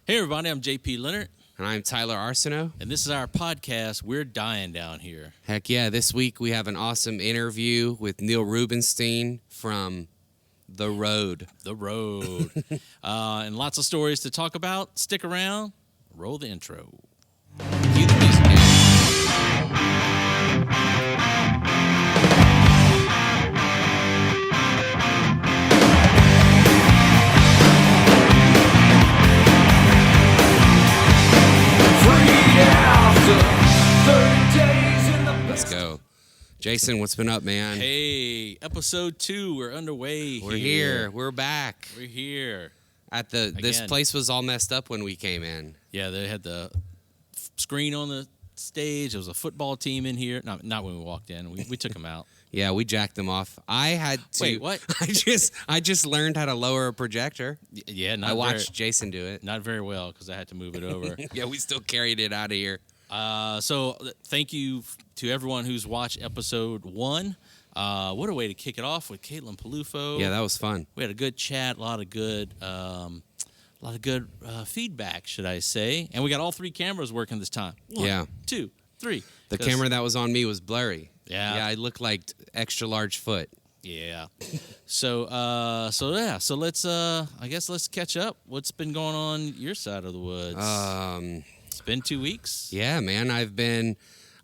Hey everybody, I'm JP Leonard. And I'm Tyler Arceneaux. And this is our podcast, We're Dying Down Here. Heck yeah, this week we have an awesome interview with Neil Rubenstein from The Road. The Road. And lots of stories to talk about. Stick around. Roll the intro. Cue the music, man. Let's go. Jason, what's been up, man? Hey, episode 2. We're underway. We're here. We're back. We're here. At this place was all messed up when we came in. Yeah, they had the screen on the stage. There was a football team in here. Not when we walked in. We took them out. Yeah, we jacked them off. I had to. Wait, what? I just learned how to lower a projector. Yeah, I watched Jason do it. Not very well because I had to move it over. Yeah, we still carried it out of here. So thank you to everyone who's watched episode 1. What a way to kick it off with Caitlin Palufo. Yeah, that was fun. We had a good chat, a lot of good feedback, should I say? And we got all 3 cameras working this time. 1, 2, 3. The camera that was on me was blurry. Yeah, I looked like extra large foot. Yeah. So let's I guess let's catch up. What's been going on your side of the woods? It's been 2 weeks. Yeah, man.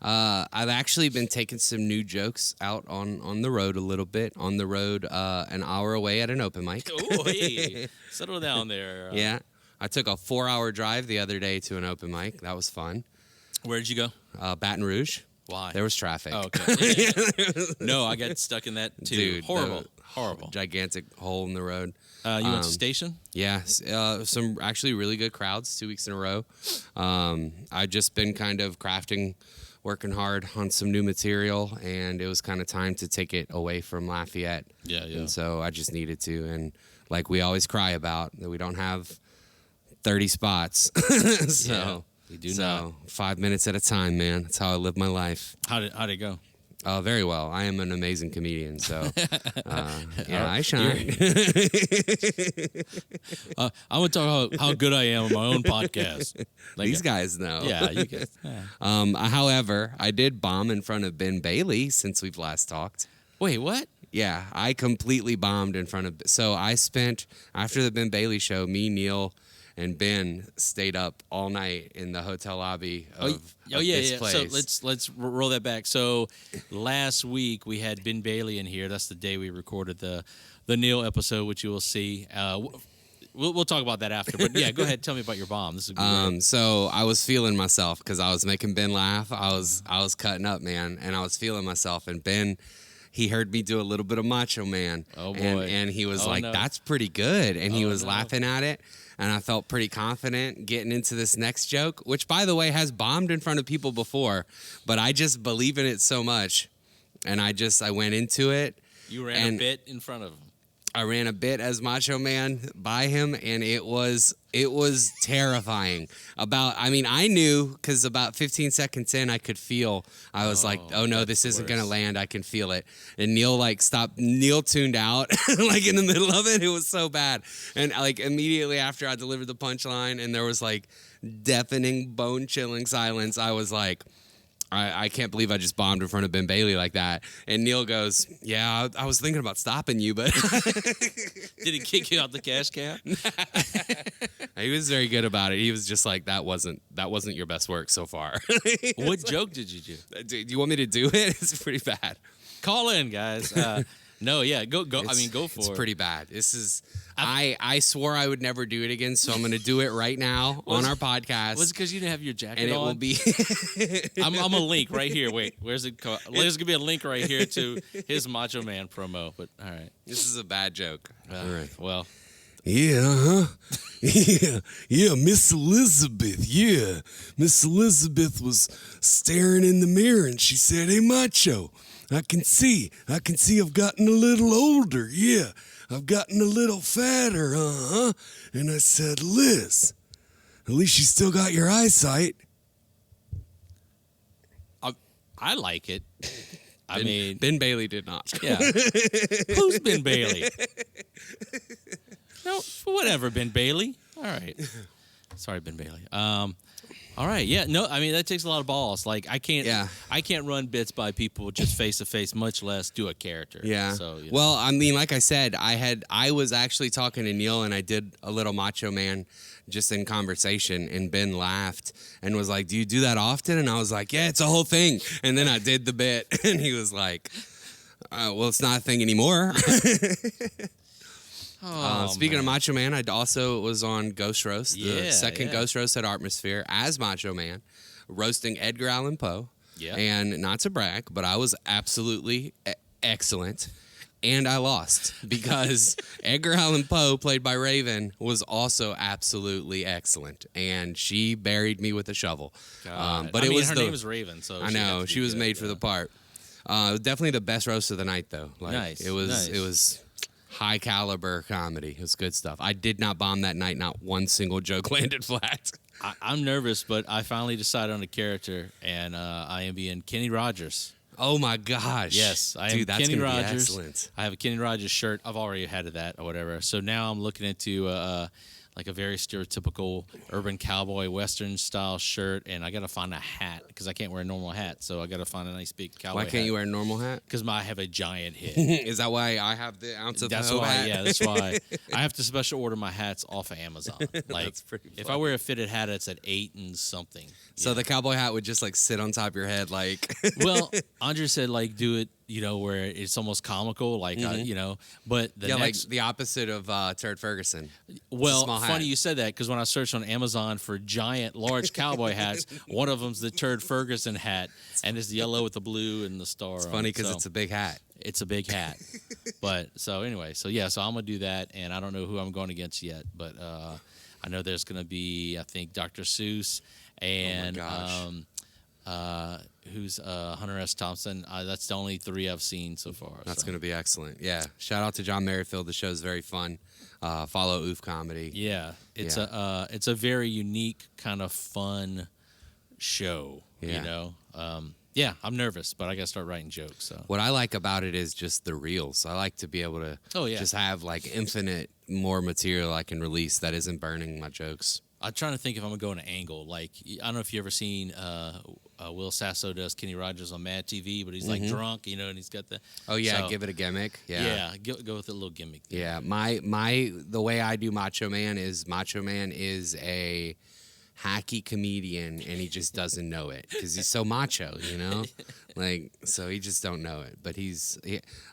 I've actually been taking some new jokes out on the road a little bit. On the road, an hour away at an open mic. Oh, hey, settle down there. Yeah, I took a 4-hour drive the other day to an open mic. That was fun. Where'd you go? Baton Rouge. Why? There was traffic. Oh, okay. No, I got stuck in that too. Dude, horrible. Gigantic hole in the road. You went to Station? Yeah, some actually really good crowds 2 weeks in a row. I've just been kind of working hard on some new material, and it was kind of time to take it away from Lafayette. Yeah. And so I just needed to, and like we always cry about, that we don't have 30 spots. So. Yeah. We do not. 5 minutes at a time, man. That's how I live my life. How'd it go? Very well. I am an amazing comedian, so I shine. I'm gonna talk about how good I am on my own podcast. These guys know. Yeah, you guys. Yeah. However, I did bomb in front of Ben Bailey since we've last talked. Wait, what? Yeah, I completely bombed in front of. So I spent after the Ben Bailey show, me, Neil, and Ben stayed up all night in the hotel lobby of this place. So let's roll that back. So last week we had Ben Bailey in here. That's the day we recorded the Neil episode, which you will see. We'll talk about that after. But yeah, go ahead. Tell me about your bomb. This is great. So I was feeling myself because I was making Ben laugh. I was cutting up, man, and I was feeling myself. And Ben, he heard me do a little bit of Macho Man. Oh boy! And he was "That's pretty good," and he was laughing at it. And I felt pretty confident getting into this next joke, which, by the way, has bombed in front of people before. But I just believe in it so much. And I went into it. You ran a bit in front of him. I ran a bit as Macho Man by him, and it was terrifying. I knew because about 15 seconds in, I could feel. I was like, "Oh no, this isn't gonna land." I can feel it. And Neil stopped. Neil tuned out in the middle of it. It was so bad. And immediately after I delivered the punchline, and there was deafening, bone-chilling silence. I was like, I can't believe I just bombed in front of Ben Bailey like that. And Neil goes, "Yeah, I was thinking about stopping you, but..." Did he kick you out the cash cab? He was very good about it. He was just like, that wasn't your best work so far. What joke did you do? Do you want me to do it? It's pretty bad. Call in, guys. No, yeah, go. Go for it. It's pretty bad. This is. I swore I would never do it again, so I'm going to do it right now on our podcast. Was it because you didn't have your jacket and on? it will be. I'm a link right here. Wait, where's it? There's going to be a link right here to his Macho Man promo. But all right, this is a bad joke. All right. Well. Yeah, yeah, Miss Elizabeth, yeah. Miss Elizabeth was staring in the mirror and she said, "Hey, Macho, I can see I've gotten a little older, yeah. I've gotten a little fatter, And I said, "Liz, at least you still got your eyesight." I like it. Ben Bailey did not. Yeah. Who's Ben Bailey? No, whatever, Ben Bailey. All right. Sorry, Ben Bailey. All right, yeah, no, I mean that takes a lot of balls. Like I can't run bits by people just face to face, much less do a character. Yeah. So Well, I mean, like I said, I was actually talking to Neil, and I did a little Macho Man just in conversation, and Ben laughed and was like, "Do you do that often?" And I was like, "Yeah, it's a whole thing." And then I did the bit, and he was like, "Well, it's not a thing anymore." Speaking of Macho Man, I also was on Ghost Roast, the second Ghost Roast at Atmosphere as Macho Man, roasting Edgar Allan Poe. Yeah. And not to brag, but I was absolutely excellent. And I lost because Edgar Allan Poe, played by Raven, was also absolutely excellent. And she buried me with a shovel. But her name is Raven, so I know she was made for the part. Definitely the best roast of the night, though. Like, nice. It was high caliber comedy. It was good stuff. I did not bomb that night. Not one single joke landed flat. I'm nervous, but I finally decided on a character, and I am being Kenny Rogers. Oh my gosh! Yes, I Dude, am that's Kenny gonna be Rogers. excellent. I have a Kenny Rogers shirt. I've already had that or whatever. So now I'm looking into like a very stereotypical urban cowboy western style shirt, and I got to find a hat because I can't wear a normal hat. So I got to find a nice big cowboy. Why can't you wear a normal hat? Because I have a giant head. Is that why I have the ounce of That's the why. hat? Yeah, that's why I have to special order my hats off of Amazon. Like, That's pretty if I funny. wear a fitted hat, it's at 8 and something. So the cowboy hat would just like sit on top of your head, like. Well, Andre said like do it, where it's almost comical, like But the yeah, next, like the opposite of Turd Ferguson. well, small funny hat. you said that because when I searched on Amazon for giant, large cowboy hats, one of them's the Turd Ferguson hat, and it's yellow with the blue and the star. It's funny because it's a big hat. It's a big hat. But so anyway, so I'm gonna do that, and I don't know who I'm going against yet, but I know there's gonna be I think Dr. Seuss and who's Hunter S. Thompson. That's the only 3 I've seen so far. That's going to be excellent. Yeah. Shout out to John Merrifield. The show's very fun. Follow Oof Comedy. Yeah, it's a very unique kind of fun show. Yeah. I'm nervous, but I got to start writing jokes. So What I like about it is just the reels. I like to be able to just have like infinite more material I can release that isn't burning my jokes. I'm trying to think if I'm gonna go on an angle. Like I don't know if you ever seen Will Sasso does Kenny Rogers on Mad TV, but he's like drunk, and he's got the. Oh yeah, so, give it a gimmick. Yeah, go with a little gimmick. There. Yeah, the way I do Macho Man is a hacky comedian, and he just doesn't know it because he's so macho, like so he just don't know it. But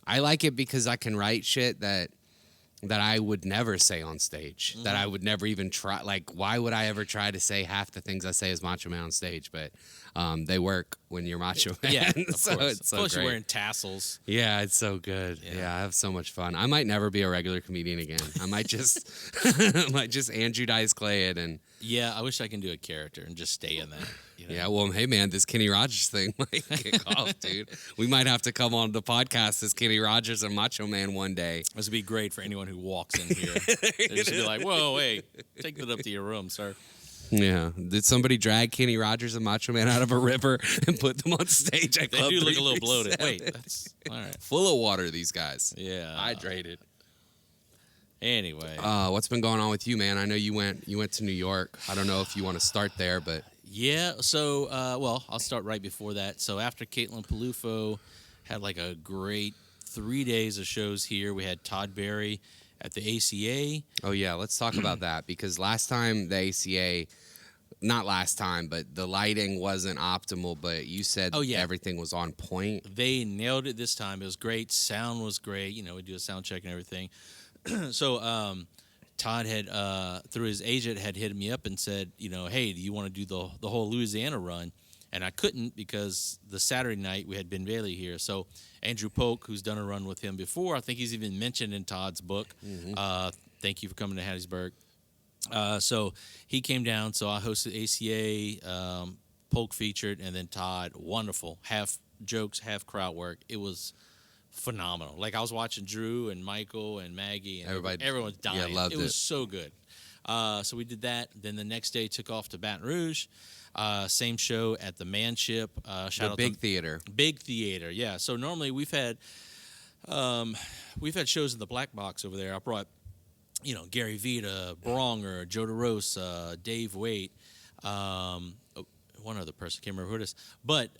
I like it because I can write shit that I would never say on stage, that I would never even try. Like, why would I ever try to say half the things I say as Macho Man on stage? But they work when you're Macho Man. Yeah, so of course. it's so Plus, great. you're wearing tassels. Yeah, it's so good. Yeah, I have so much fun. I might never be a regular comedian again. I might just, Andrew Dice Clay it and. Yeah, I wish I can do a character and just stay in that. Yeah, well, hey man, this Kenny Rogers thing might kick off, dude. We might have to come on the podcast as Kenny Rogers and Macho Man one day. This would be great for anyone who walks in here. They just be like, "Whoa, hey, take that up to your room, sir." Yeah. Did somebody drag Kenny Rogers and Macho Man out of a river and put them on stage at They Club do look a little 337? bloated. Wait, that's all right. Full of water, these guys. Yeah, Hydrated. Anyway, what's been going on with you, man? I know you went to New York. I don't know if you want to start there, but yeah. So, I'll start right before that. So after Caitlin Palufo had like a great 3 days of shows here, we had Todd Berry at the ACA. oh yeah, let's talk about that because last time the ACA, not last time, but the lighting wasn't optimal. But you said everything was on point. They nailed it this time. It was great. Sound was great. We do a sound check and everything. So Todd had, through his agent, had hit me up and said, hey, do you want to do the whole Louisiana run? And I couldn't because the Saturday night we had Ben Bailey here. So Andrew Polk, who's done a run with him before, I think he's even mentioned in Todd's book. Thank you for coming to Hattiesburg. So he came down. So I hosted ACA, Polk featured, and then Todd, wonderful. Half jokes, half crowd work. It was phenomenal. Like I was watching Drew and Michael and Maggie and everyone's dying. Yeah, loved it was so good. So we did that. Then the next day took off to Baton Rouge. Same show at the Manship. Shout out Big to Theater. Big Theater. Yeah. So normally we've had shows in the Black Box over there. I brought Gary Vita, Bronger, Joe DeRosa, Dave Waite, one other person, can't remember who it is, but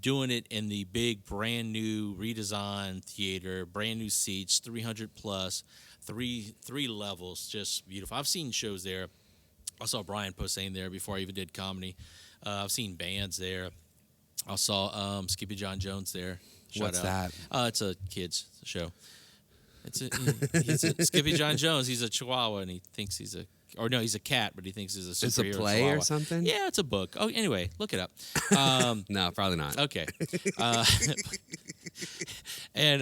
doing it in the big, brand new, redesigned theater, brand new seats, 300 plus, three levels, just beautiful. I've seen shows there. I saw Brian Posehn there before I even did comedy. I've seen bands there. I saw Skippy John Jones there. What's that? It's a kids show. He's a Skippy John Jones. He's a Chihuahua, and he thinks he's a cat, but he thinks he's a superhero. It's a play Chihuahua. or something? Yeah, it's a book. Oh, anyway, look it up. No, probably not. Okay. And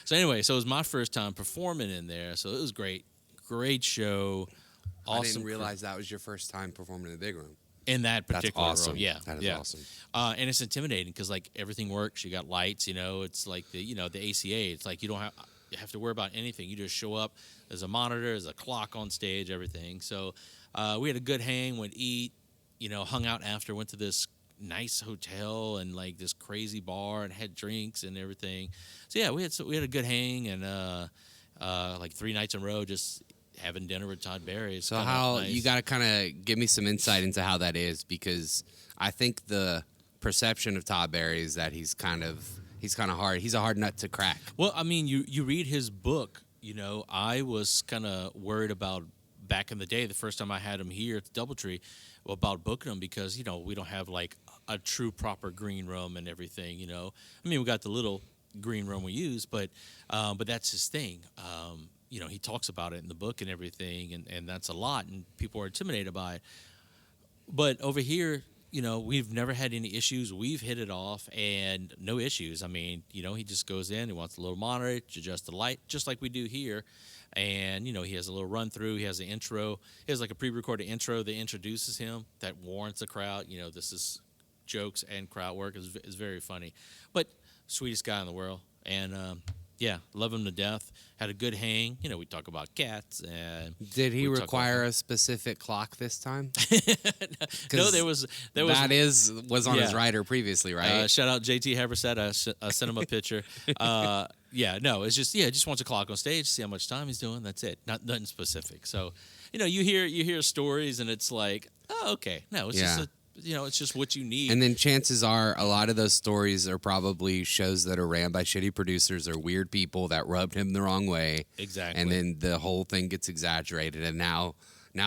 so anyway, so it was my first time performing in there, so it was great. Great show. Awesome. I didn't realize that was your first time performing in the big room. In that particular That's awesome. room, yeah, That is yeah. awesome. And it's intimidating because like everything works. You got lights, it's like the ACA. It's like you have to worry about anything. You just show up. There's a monitor, there's a clock on stage, everything. So we had a good hang. Went eat, hung out after. Went to this nice hotel and like this crazy bar and had drinks and everything. So yeah, we had a good hang and like 3 nights in a row just having dinner with Todd Barry. So how you got to kind of give me some insight into how that is, because I think the perception of Todd Barry is that he's kind of hard. He's a hard nut to crack. Well, I mean, you read his book. I was kind of worried about back in the day, the first time I had him here at the DoubleTree, about booking him because we don't have like a true proper green room and everything. I mean, we got the little green room we use, but that's his thing. He talks about it in the book and everything, and that's a lot, and people are intimidated by it. But over here, we've never had any issues. We've hit it off, and no issues. I mean, he just goes in, he wants a little monitor to adjust the light, just like we do here. And, he has a little run through. He has an intro. He has like a pre-recorded intro that introduces him, that warns the crowd, this is jokes and crowd work. Is very funny. But sweetest guy in the world. And, yeah, love him to death. Had a good hang. We talk about cats. And did he require a specific clock this time? No, there was was on his rider previously, right? Shout out JT Haversack. I sent him a picture. Yeah, no, it's just wants a clock on stage, see how much time he's doing. That's it. Nothing specific. So, you hear stories, and it's like, oh, okay. No, it's just it's just what you need. And then chances are a lot of those stories are probably shows that are ran by shitty producers or weird people that rubbed him the wrong way. Exactly. And then the whole thing gets exaggerated, and now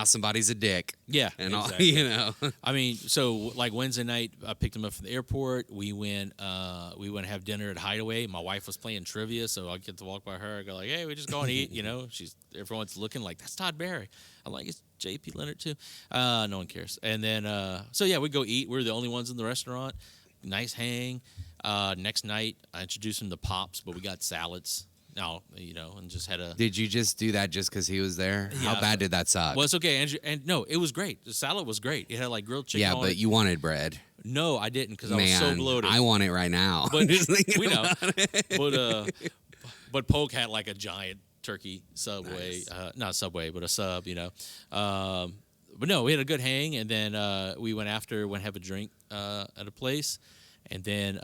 somebody's a dick. Yeah. And exactly. all, I mean, so like Wednesday night, I picked him up from the airport. We went to have dinner at Hideaway. My wife was playing trivia, so I get to walk by her. I go like, hey, we just go and eat. Everyone's looking like, that's Todd Barry. I'm like, it's JP Leonard too. No one cares. And then so yeah, we go eat. We're the only ones in the restaurant. Nice hang. Next night, I introduced him to Pops, but we got salads. No, and just had a. Did you just do that just because he was there? Yeah. How bad did that suck? Well, it's okay, and no, it was great. The salad was great. It had like grilled chicken. Yeah, on but it. you wanted bread. No, I didn't because I was so bloated. I want it right now. But we know. But Polk had like a giant turkey Subway, Nice. Not Subway, but a sub. But no, we had a good hang, and then we went have a drink at a place, and then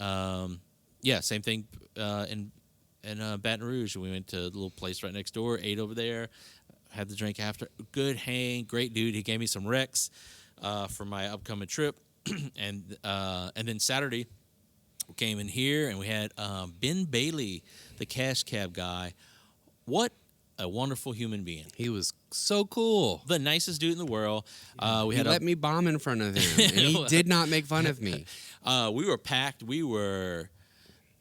same thing in Baton Rouge. We went to a little place right next door, ate over there, had the drink after. Good hang, great dude. He gave me some recs for my upcoming trip, and then Saturday we came in here and we had Ben Bailey, the cash cab guy. What a wonderful human being. He was so cool. The nicest dude in the world. He let me bomb in front of him, and he did not make fun of me. We were packed. We were,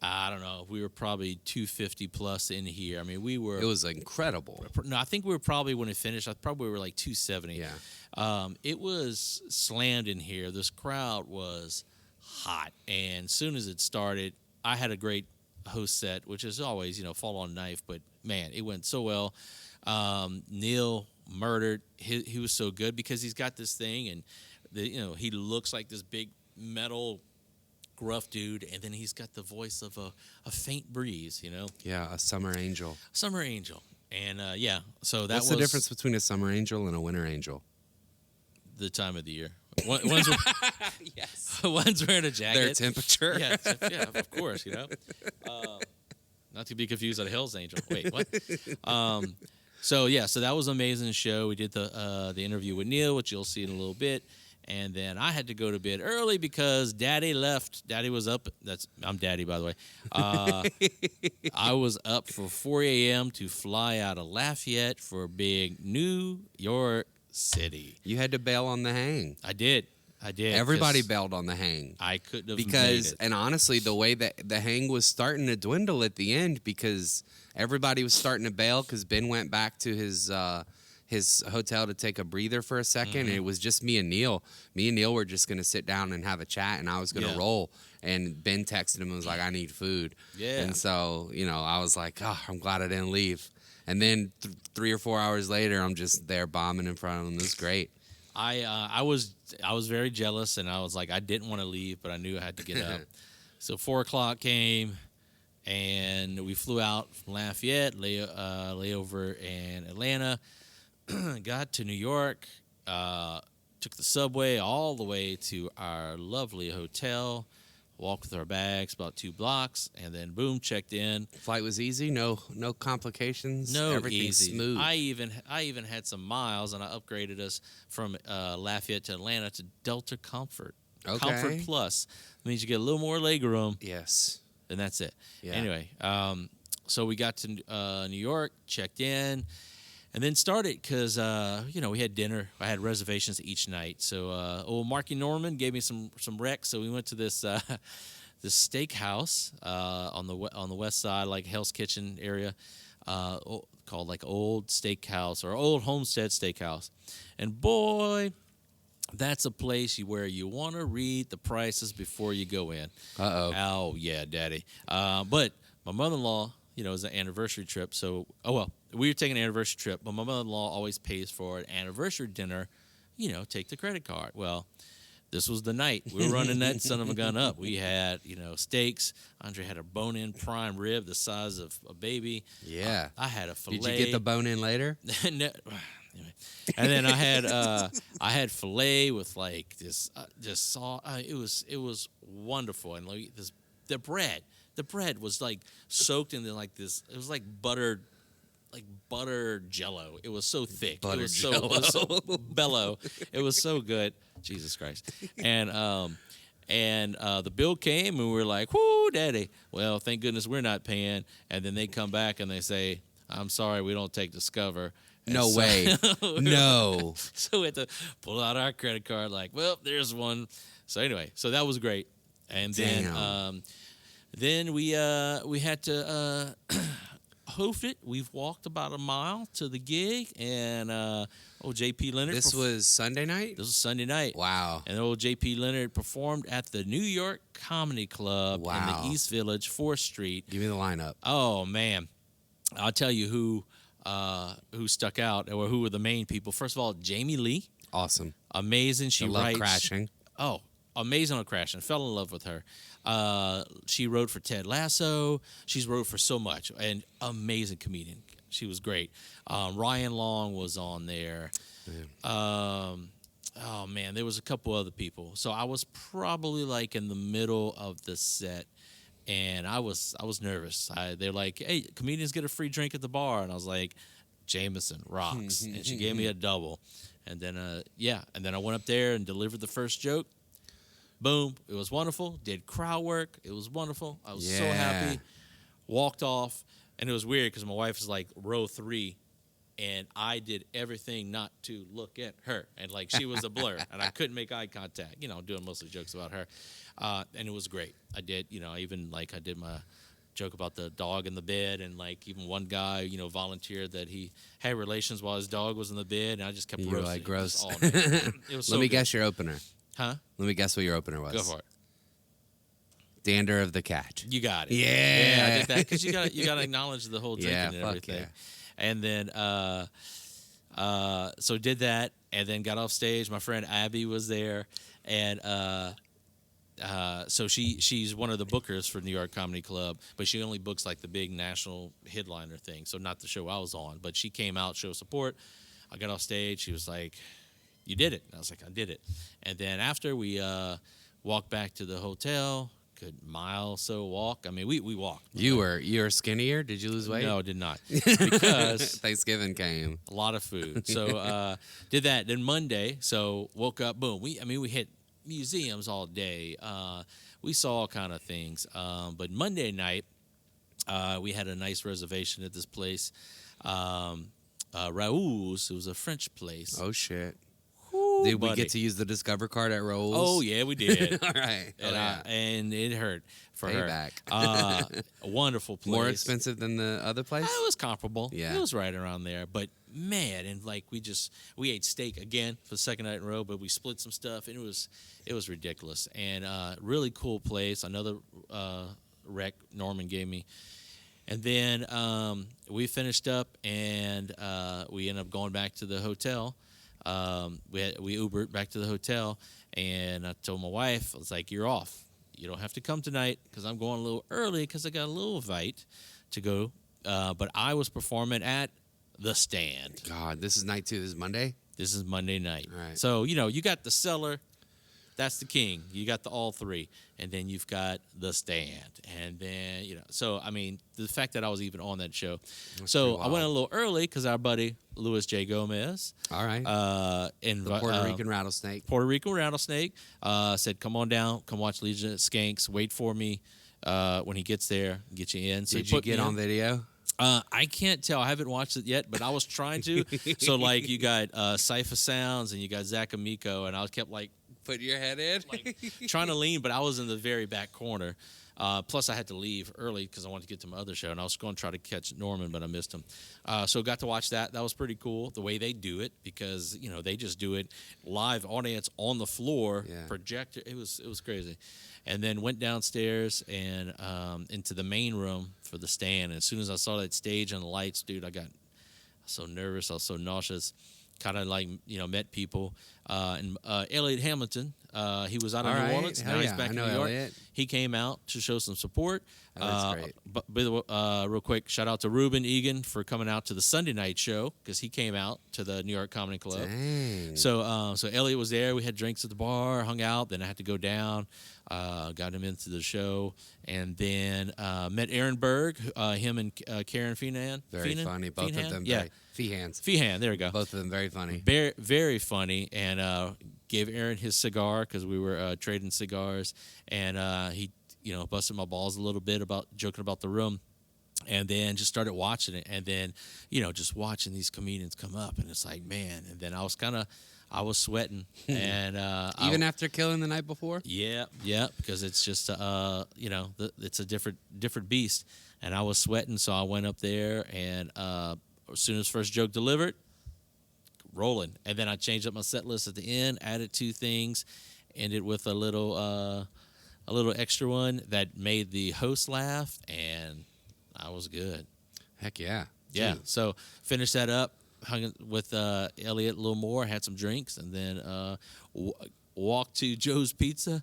I don't know, we were probably 250 plus in here. I mean, we were. It was incredible. No, I think we were probably, when it finished, we were like 270. Yeah. It was slammed in here. This crowd was hot. And as soon as it started, I had a great host set, which is always, fall on knife, but man, it went so well. Neil murdered. He was so good because he's got this thing, and he looks like this big metal gruff dude, and then he's got the voice of a faint breeze, Yeah, a summer angel. Summer angel. And so that What's the difference between a summer angel and a winter angel? The time of the year. One's Yes. one's wearing a jacket. Their temperature. Yeah, of course, Not to be confused with a Hell's Angel. Wait, what? So that was an amazing show. We did the interview with Neil, which you'll see in a little bit. And then I had to go to bed early because Daddy left. Daddy was up. I'm Daddy, by the way. I was up for 4 a.m. to fly out of Lafayette for big New York City. You had to bail on the hang. I did. Everybody bailed on the hang. I couldn't have because, made it. and honestly, the way that the hang was starting to dwindle at the end because everybody was starting to bail because Ben went back to his hotel to take a breather for a second. And it was just me and Neil. Me and Neil were just going to sit down and have a chat, and I was going to roll. And Ben texted him and was like, I need food. Yeah. And so, I was like, oh, I'm glad I didn't leave. And then 3 or 4 hours later, I'm just there bombing in front of him. It was great. I was very jealous, and I was like, I didn't want to leave, but I knew I had to get up. So 4 o'clock came, and we flew out from Lafayette, layover in Atlanta, got to New York, took the subway all the way to our lovely hotel, walked with our bags about 2 blocks, and then boom, checked in. Flight was easy, no complications. No, everything's easy. smooth. I even had some miles, and I upgraded us from Lafayette to Atlanta to Delta Comfort. Okay. Comfort Plus means you get a little more leg room. Yes. And that's it. Yeah. Anyway, so we got to New York, checked in, and then started because we had dinner. I had reservations each night. So old Marky Norman gave me some recs. So we went to this this steakhouse on the west side, like Hell's Kitchen area, called like Old Steakhouse or Old Homestead Steakhouse. And boy, that's a place where you want to read the prices before you go in. Oh yeah, Daddy. But my mother-in-law, it was an anniversary trip. So we were taking an anniversary trip, but my mother-in-law always pays for an anniversary dinner. Take the credit card. Well, this was the night. We were running that son of a gun up. We had, steaks. Andre had a bone-in prime rib the size of a baby. Yeah. I had a filet. Did you get the bone-in later? No. And then I had filet with like this sauce. It was wonderful, and like the bread was like soaked in like this. It was like butter Jello. It was so thick. It was so bellow. It was so good. Jesus Christ. And the bill came, and we were like, "Whoo, Daddy!" Well, thank goodness we're not paying. And then they come back and they say, "I'm sorry, we don't take Discover." No way. No. So we had to pull out our credit card like, well, there's one. So anyway, so that was great. And then we had to hoof it. We've walked about a mile to the gig, and JP Leonard. This was Sunday night? This was Sunday night. Wow. And old JP Leonard performed at the New York Comedy Club in the East Village, 4th Street. Give me the lineup. Oh, man. I'll tell you who stuck out or who were the main people. First of all, Jamie Lee. Awesome. Amazing. She writes. Crashing. Oh, amazing on Crashing. Fell in love with her. She wrote for Ted Lasso. She's wrote for so much. And amazing comedian. She was great. Ryan Long was on there. Oh, man. There was a couple other people. So I was probably like in the middle of the set. And I was nervous. They're like, hey, comedians get a free drink at the bar. And I was like, Jameson rocks. And she gave me a double. And then, and then I went up there and delivered the first joke. Boom. It was wonderful. Did crowd work. It was wonderful. I was so happy. Walked off. And it was weird because my wife was like row 3. And I did everything not to look at her. And like she was a blur. And I couldn't make eye contact, doing mostly jokes about her. And it was great. I did, I did my joke about the dog in the bed. And like even one guy, volunteered that he had relations while his dog was in the bed. And I just kept roasting. You were like, gross. It was so Let me good. guess your opener. Huh? Let me guess what your opener was. Go for it. Dander of the cat. You got it. Yeah. I did that because you got to acknowledge the whole drinking and everything. Yeah. And then, so did that, and then got off stage. My friend Abby was there, and so she's one of the bookers for New York Comedy Club, but she only books like the big national headliner thing, so not the show I was on. But she came out, show support. I got off stage. She was like, "You did it." And I was like, "I did it." And then after we walked back to the hotel good mile so walk. I mean, we walked. You were skinnier. Did you lose weight? No, I did not, because Thanksgiving came. a lot of food. So did that. Then Monday, so woke up. Boom. We hit museums all day. We saw all kind of things. But Monday night, we had a nice reservation at this place, Raoul's. It was a French place. Oh shit! Woo, Did we buddy. get to use the Discover card at Raoul's? Oh yeah, we did. All right. And it hurt for Payback. her. A wonderful place. More expensive than the other place? It was comparable. Yeah. It was right around there. But man, and like we ate steak again for the second night in a row, but we split some stuff, and it was ridiculous. And really cool place. Another rec Norman gave me. And then we finished up, and we ended up going back to the hotel. We Ubered back to the hotel, and I told my wife, I was like, "You're off. You don't have to come tonight because I'm going a little early because I got a little invite to go." But I was performing at the Stand. God, this is night 2. This is Monday? This is Monday night. All right. So you got the Cellar. That's the king. You got the all three, and then you've got the Stand, and then So I mean, the fact that I was even on that show. So I went a little early because our buddy Louis J. Gomez, All right. in The Puerto Rican rattlesnake. Puerto Rican rattlesnake, said, "Come on down, come watch Legion of Skanks. Wait for me when he gets there, get you in." So Did he you put get me on in. video? I can't tell. I haven't watched it yet, but I was trying to. So like you got Cypher Sounds and you got Zach Amico, and I kept like Put your head in? trying to lean, but I was in the very back corner. Plus, I had to leave early because I wanted to get to my other show, and I was going to try to catch Norman, but I missed him. So got to watch that. That was pretty cool, the way they do it, because they just do it live, audience on the floor, Yeah. projector. It was crazy. And then went downstairs and into the main room for the Stand. And as soon as I saw that stage and the lights, dude, I got so nervous. I was so nauseous. Kind of like met people. And Elliot Hamilton, he was out of All New right. Orleans. Hell Now he's yeah. back I in know New York. Elliot. He came out to show some support. That's great. But real quick, shout out to Ruben Egan for coming out to the Sunday night show because he came out to the New York Comedy Club. Dang. So Elliot was there. We had drinks at the bar, hung out. Then I had to go down, got him into the show, and then met Aaron Berg, him and Karen Feenan. Very Feenan? funny. Both Feenan? of them. Yeah. Feehans. Feehan, there we go. Both of them very funny. Very, very funny, and gave Aaron his cigar because we were trading cigars, and he, busted my balls a little bit about joking about the room, and then just started watching it, and then, just watching these comedians come up, and it's like, man, and then I was sweating, and Even after killing the night before? yeah, because it's just it's a different beast, and I was sweating, so I went up there, and as soon as first joke delivered, rolling, and then I changed up my set list at the end, added 2 things, ended with a little extra one that made the host laugh, and I was good. Heck yeah. Yeah, Dude. so finished that up, hung with Elliot a little more, had some drinks, and then walked to Joe's Pizza,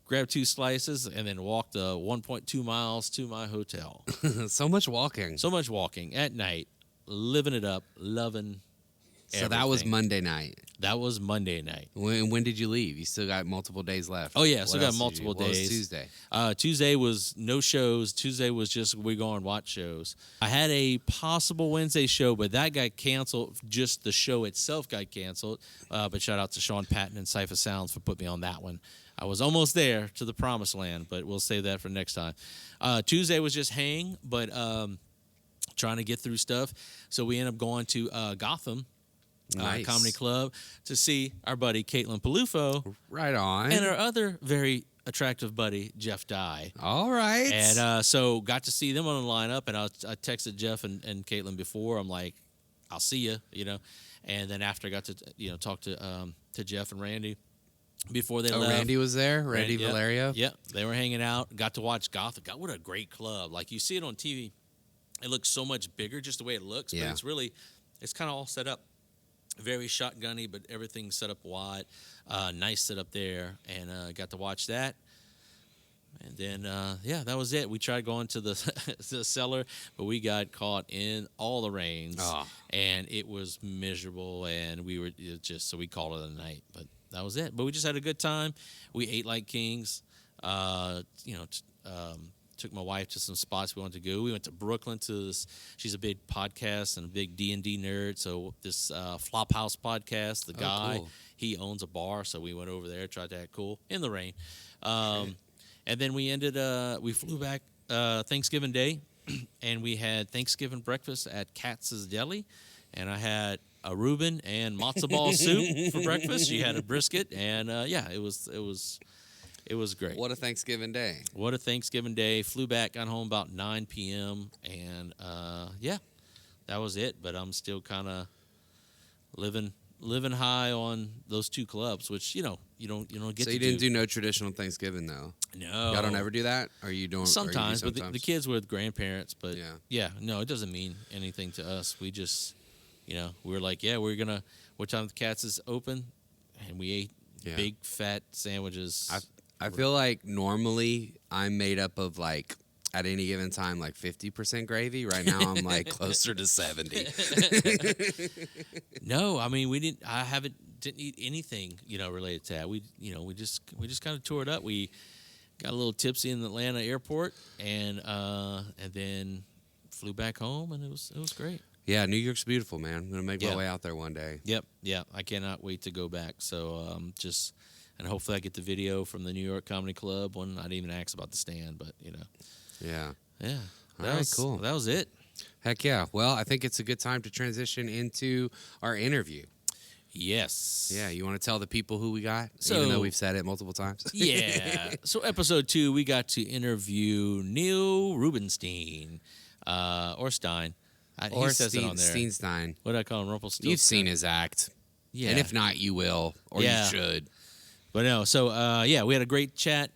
grabbed 2 slices, and then walked 1.2 miles to my hotel. So much walking. So much walking at night, living it up, loving So that was everything. Monday night. That was Monday night. When did you leave? You still got multiple days left. Oh, yeah, What still got else did you multiple do? What was days. Tuesday? Tuesday was no shows. Tuesday was just we go and watch shows. I had a possible Wednesday show, but that got canceled. Just the show itself got canceled. But shout out to Sean Patton and Cypher Sounds for putting me on that one. I was almost there to the promised land, but we'll save that for next time. Tuesday was just hang, but trying to get through stuff. So we ended up going to Gotham Nice. Comedy Club to see our buddy Caitlin Palufo Right on. and our other very attractive buddy Jeff Dye. All right. And so got to see them on the lineup, and I texted Jeff and Caitlin before. I'm like, I'll see you, And then after I got to talk to Jeff and Randy before they left. Randy was there. Randy Yep, Valerio. Yep, they were hanging out. Got to watch Gotham. God, what a great club! Like you see it on TV, it looks so much bigger just the way it looks. Yeah. But it's kind of all set up. Very shotgunny, but everything's set up wide. Nice setup there, and got to watch that. And then, that was it. We tried going to the cellar, but we got caught in all the rains, and it was miserable, and we were so we called it a night. But that was it. But we just had a good time. We ate like kings. Took my wife to some spots we wanted to go. We went to Brooklyn to this. She's a big podcast and a big D&D nerd. So this Flophouse podcast, the guy, cool. he owns a bar. So we went over there, tried to act cool in the rain. And then we flew back Thanksgiving Day, and we had Thanksgiving breakfast at Katz's Deli. And I had a Reuben and matzo ball soup for breakfast. She had a brisket, and it was great. What a Thanksgiving day. What a Thanksgiving day. Flew back, got home about 9 p.m. And, that was it. But I'm still kind of living high on those two clubs, which, you don't get to do. So you didn't do no traditional Thanksgiving, though? No. Y'all don't ever do that? Or you don't? Sometimes, or you do but the kids were with grandparents. But, yeah, no, it doesn't mean anything to us. We just, we were like, what time the Cats is open? And we ate big, fat sandwiches. I feel like normally I'm made up of like at any given time like 50% gravy. Right now I'm like closer to 70. No, I mean didn't eat anything related to that. We just kind of tore it up. We got a little tipsy in the Atlanta airport and then flew back home, and it was great. Yeah, New York's beautiful, man. I'm gonna make my way out there one day. Yep, yeah. I cannot wait to go back. So and hopefully I get the video from the New York Comedy Club when I didn't even ask about the stand, but Yeah. Yeah. All right, cool. That was it. Heck yeah. Well, I think it's a good time to transition into our interview. Yes. Yeah, you want to tell the people who we got, So, even though we've said it multiple times? Yeah. So episode 2, we got to interview Neil Rubenstein, or Stein. He says it on there. Steenstein. What do I call him? Rumpelstiltskin. You've seen his act. Yeah. And if not, you will, or you should. But no, so we had a great chat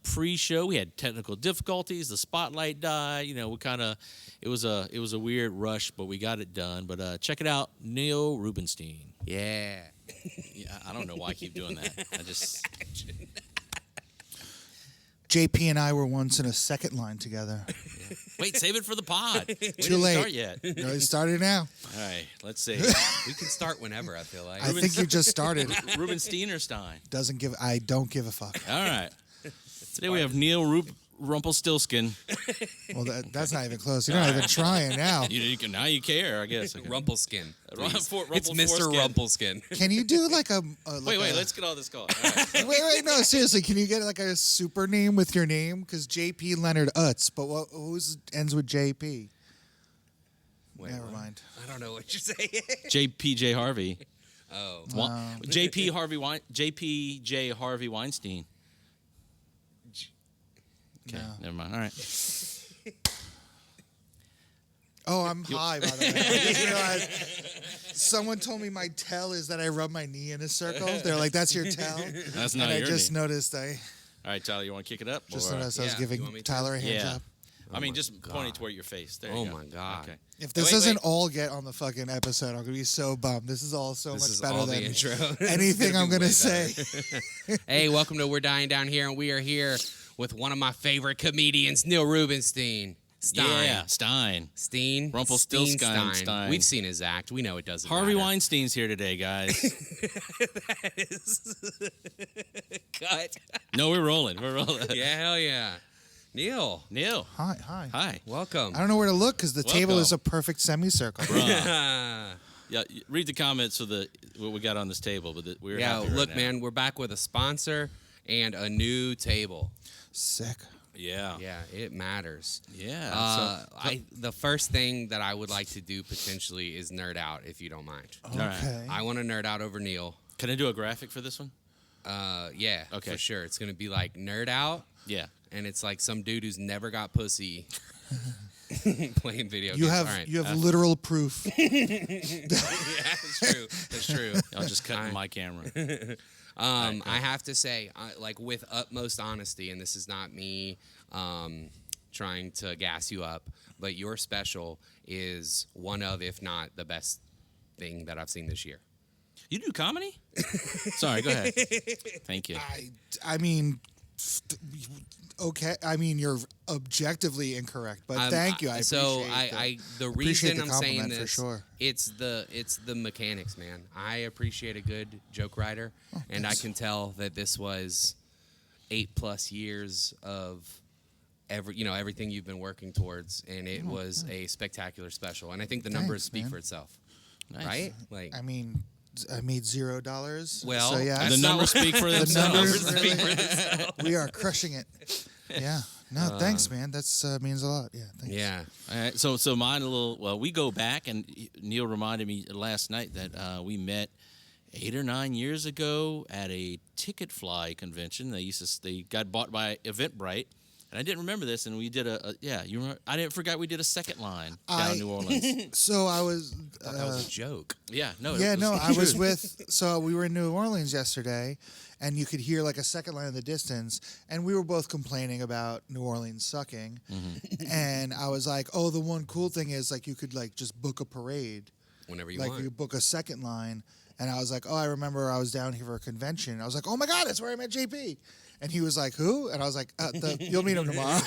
pre-show. We had technical difficulties. The spotlight died. We kind of it was a weird rush, but we got it done. But check it out, Neil Rubenstein. Yeah. Yeah, I don't know why I keep doing that. I just JP and I were once in a second line together. wait. Save it for the pod. We Too didn't late. start yet. No, it started now. All right, let's see. We can start whenever, I feel like. I think you just started. Rubenstein or Stein? I don't give a fuck. All right. Today we have Neil Rumpelstiltskin. Well, that's not even close. You're not even trying now. Now you care, I guess. Rumpelskin. It's Rumpel Mr. foreskin. Rumpelskin. Can you do like a Wait, let's get all this going. All right. wait, no, seriously, can you get like a super name with your name? Because JP Leonard Utz, but who's ends with JP? Wait, Never what? mind. I don't know what you're saying. JPJ Harvey. Oh. JPJ Harvey Weinstein. Okay, never mind. All right. Oh, I'm high, by the way. I just realized someone told me my tell is that I rub my knee in a circle. They're like, that's your tell? That's not and your I just name. noticed All right, Tyler, you want to kick it up? Just or- noticed I was Yeah, you giving want me to? Tyler a hand Yeah. job. I mean, my just God. pointing toward your face. There Oh you go. my God. Okay. If this Wait, doesn't wait. all get on the fucking episode, I'm going to be so bummed. This is all so This much is better all than the intro. anything I'm going to way say. Hey, welcome to We're Dying Down Here, and we are here with one of my favorite comedians, Neil Rubenstein. Stein. Yeah, Stein. Steen. Rumpelstiltskin. Stein. We've seen his act. We know it doesn't Harvey matter. Weinstein's here today, guys. That is cut. No, we're rolling. We're rolling. Yeah, hell yeah. Neil, Neil. Hi. Hi. welcome. I don't know where to look because the table Welcome. is a perfect semicircle. Bruh. Yeah, read the comments of what we got on this table. But we're Yeah, happy right look, now. man, we're back with a sponsor and a new table. Sick. Yeah. Yeah, it matters. Yeah. The first thing that I would like to do potentially is nerd out, if you don't mind. right. Okay. I want to nerd out over Neil. Can I do a graphic for this one? Yeah, Okay. for sure. It's going to be like nerd out, Yeah. and it's like some dude who's never got pussy playing video You games. have All right. you have literal proof. Yeah, that's true. That's true. I'll just cut my camera. I have to say, like with utmost honesty, and this is not me trying to gas you up, but your special is one of, if not the best thing that I've seen this year. You do comedy? Sorry, go ahead. Thank you. I mean, okay. I mean, you're objectively incorrect, but thank you. I appreciate the appreciate reason the I'm saying compliment for this, sure. it's the mechanics, man. I appreciate a good joke writer, and I thanks. can tell that this was 8+ years of everything you've been working towards, and it was a spectacular special. And I think the numbers speak for itself, right? Like, I mean, I made $0. Well, so yeah, the numbers speak for themselves. We are crushing it. Yeah. No, thanks, man. That's means a lot. Yeah. Thanks. yeah. All right, so mine we go back, and Neil reminded me last night that we met 8 or 9 years ago at a Ticket Fly convention. They got bought by Eventbrite. And I didn't remember this, and we did you remember? I didn't forget we did a second line down in New Orleans. So I was. I thought that was a joke. Yeah, no. Yeah, no. I was So we were in New Orleans yesterday, and you could hear like a second line in the distance, and we were both complaining about New Orleans sucking. Mm-hmm. And I was like, "Oh, the one cool thing is like you could like just book a parade Whenever you like want. you book a second line." And I was like, "Oh, I remember I was down here for a convention." I was like, "Oh my God, that's where I met JP." And he was like, "Who?" And I was like, "You'll meet him tomorrow."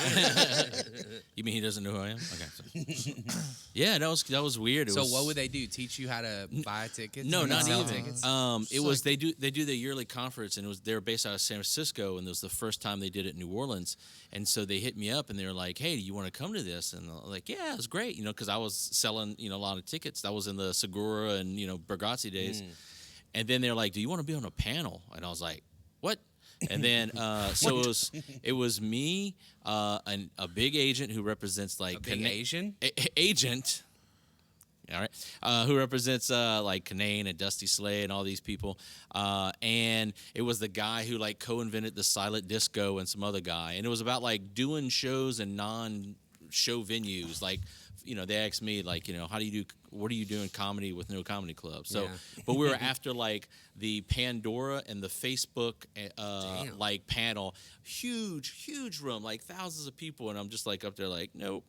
You mean he doesn't know who I am? Okay. So. Yeah, that was weird. So what would they do? Teach you how to buy tickets? No, not sell even. tickets? It was they do the yearly conference, and they were based out of San Francisco, and it was the first time they did it in New Orleans. And so they hit me up, and they were like, "Hey, do you want to come to this?" And I was like, "Yeah, it was great," because I was selling a lot of tickets. That was in the Segura and Bergazzi days. And then they're like, "Do you want to be on a panel?" And I was like, "What?" And then so it was me, and a big agent who represents like A big Asian? Agent. All right, who represents like Canaan and Dusty Slay and all these people, and it was the guy who like co-invented the silent disco and some other guy, and it was about like doing shows in non-show venues. Like, they asked me like, what do you do in comedy with no comedy club? So, but we were after like the Pandora and the Facebook like panel, huge room, like thousands of people, and I'm just like up there like, nope,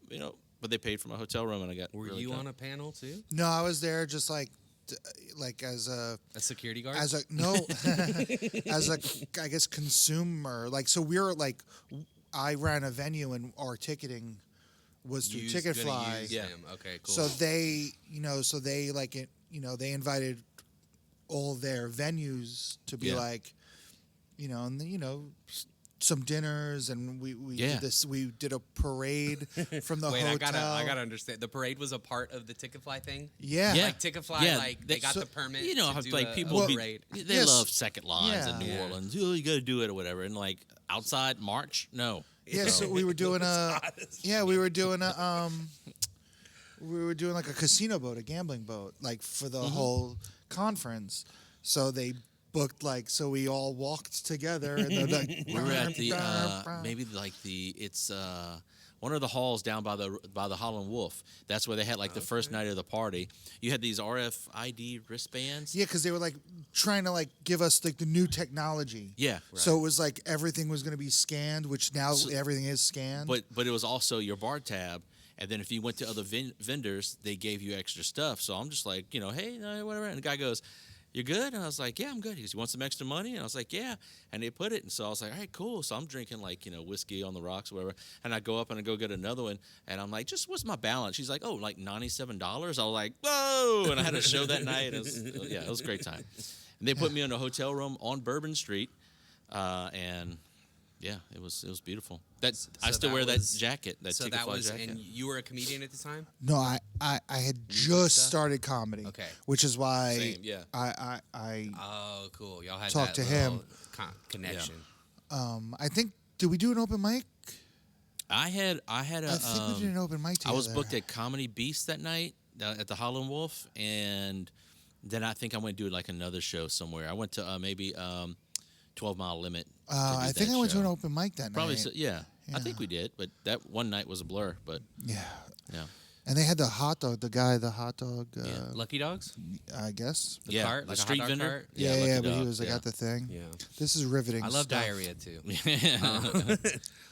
But they paid for my hotel room, and I got. Were really you tough. on a panel too? No, I was there just like as a security guard? as a I guess consumer. Like, so we were like, I ran a venue, and our ticketing was through Ticketfly. Yeah. Okay. Cool. So they, they invited all their venues to be like, and some dinners, and we did this. We did a parade from the hotel. I gotta understand. The parade was a part of the Ticketfly thing. Yeah. Like Ticketfly, like they got the permit. How to like do people a parade. they love second lines in New Yeah. Orleans. Oh, you got to do it or whatever. And like outside March, no. Yeah, so we were doing like a casino boat, a gambling boat, like for the whole conference. So they booked so we all walked together, and then like We were at the it's one of the halls down by the Holland Wolf. That's where they had the first night of the party. You had these RFID wristbands. Yeah, because they were trying to give us the new technology. Yeah. Right. So it was everything was going to be scanned, which now everything is scanned. But it was also your bar tab. And then if you went to other vendors, they gave you extra stuff. So I'm just like, hey, whatever. And the guy goes, "You good?" And I was like, "Yeah, I'm good." He goes, "You want some extra money?" And I was like, "Yeah." And they put it. And so I was like, "All right, cool." So I'm drinking whiskey on the rocks or whatever. And I go up and I go get another one. And I'm like, "Just what's my balance?" She's like, "Oh, like $97." I was like, "Whoa." And I had a show that night. It was a great time. And they put me in a hotel room on Bourbon Street. And yeah, it was beautiful. I still wear that jacket, that Ticketfly jacket. And you were a comedian at the time? No, I had just started comedy. Okay. Which is why Same, yeah. I Oh, cool. Y'all had Talk that to him. connection. I think, did we do an open mic? I think we did an open mic together. I was booked at Comedy Beast that night at the Holland Wolf, and then I think I went to do another show somewhere. I went to maybe 12 Mile Limit. I think I went to an open mic that Probably night. so, yeah. I think we did, but that one night was a blur. But yeah. And they had the hot dog, the hot dog. Lucky Dogs? I guess. The cart, the street hot dog vendor. cart? Yeah, Lucky but he Dog, was got the thing. Yeah. This is riveting. I love stuff. diarrhea too.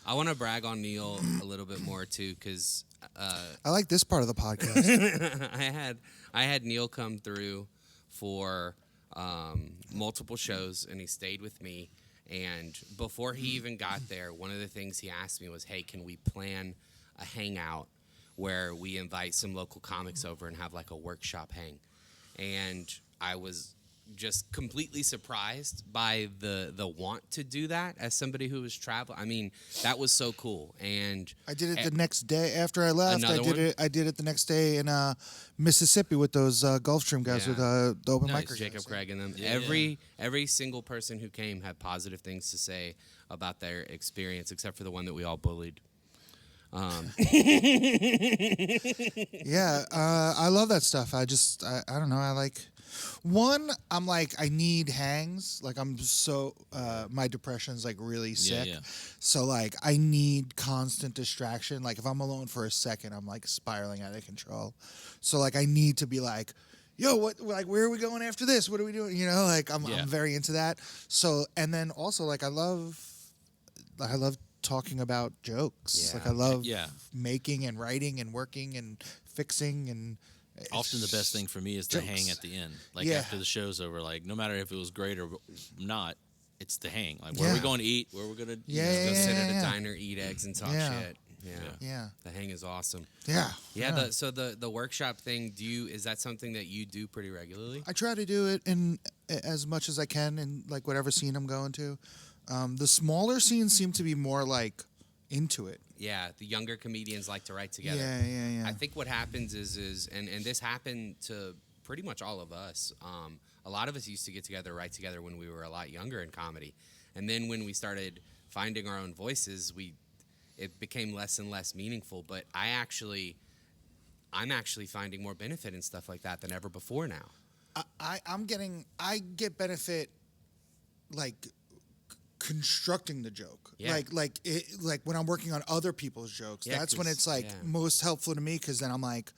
I want to brag on Neil a little bit more too, because I like this part of the podcast. I had Neil come through for multiple shows, and he stayed with me. And before he even got there, one of the things he asked me was, "Hey, can we plan a hangout where we invite some local comics over and have a workshop hang?" And I was just completely surprised by the want to do that as somebody who was traveling. I mean, that was so cool. And I did it the next day after I left. I did it the next day in Mississippi with those Gulfstream guys with the open nice. micers. Jacob Craig and them. Yeah. Every single person who came had positive things to say about their experience, except for the one that we all bullied. Yeah, I love that stuff. I don't know. I like I'm like, I need hangs. Like, I'm so my depression's like really sick. yeah. So like, I need constant distraction. Like, if I'm alone for a second, I'm like spiraling out of control. So like, I need to be like, yo, what? Like, where are we going after this? What are we doing? You know, like I'm very into that. So, and then also like, I love talking about jokes. Yeah. Like, I love Yeah. making and writing and working and fixing and. Often the best thing for me is the hang at the end. Like after the show's over, like no matter if it was great or not, it's the hang. Like where are we going to eat? Where are we going to Go sit at a diner, eat eggs, and talk shit. Yeah. The hang is awesome. Yeah. So the workshop thing, is that something that you do pretty regularly? I try to do it in as much as I can in like whatever scene I'm going to. The smaller scenes seem to be more like into it. Yeah, the younger comedians like to write together. Yeah. I think what happens is and this happened to pretty much all of us. A lot of us used to get together, write together when we were a lot younger in comedy. And then when we started finding our own voices, it became less and less meaningful. But I'm actually finding more benefit in stuff like that than ever before now. I get benefit like constructing the joke. Like when I'm working on other people's jokes, that's when it's like most helpful to me, because then I'm like,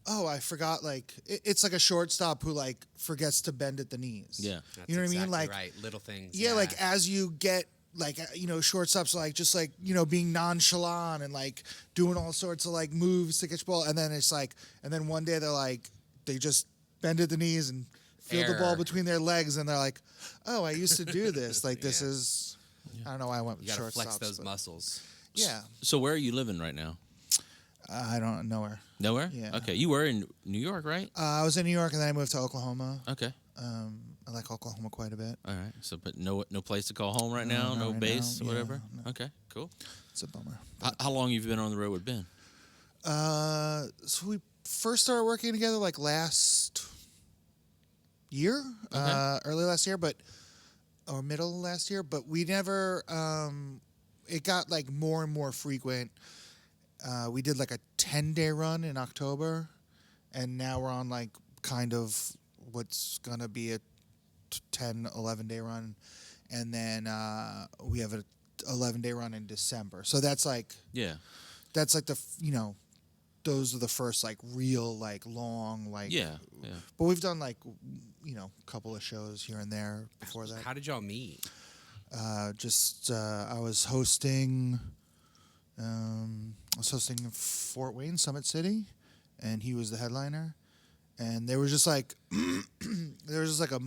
oh, I forgot, like it's like a shortstop who like forgets to bend at the knees. That's you know what I mean? exactly Like right, little things. Like as you get like, shortstops like just like, being nonchalant and like doing all sorts of like moves to catch ball, and then it's like, and then one day they just bend at the knees and feel the ball between their legs, and they're like, oh, I used to do this. Like this is, I don't know why I went with you gotta shortstops. flex those muscles. Yeah. So where are you living right now? I don't know where. Nowhere? Yeah. Okay, you were in New York, right? I was in New York and then I moved to Oklahoma. Okay. I like Oklahoma quite a bit. All right. So, but no place to call home right now? not No right base now. or whatever? No. Okay, cool. It's a bummer. How long have you been on the road with Ben? So we first started working together like last year, early last year, or middle last year, but we never, it got like more and more frequent. We did like a 10-day run in October, and now we're on like kind of what's going to be a 10, 11-day run. And then we have a 11-day run in December. So that's like, that's like those are the first like real like long like but we've done like a couple of shows here and there before that. How did y'all meet? I was hosting in Fort Wayne, Summit City, and he was the headliner, and there was just like a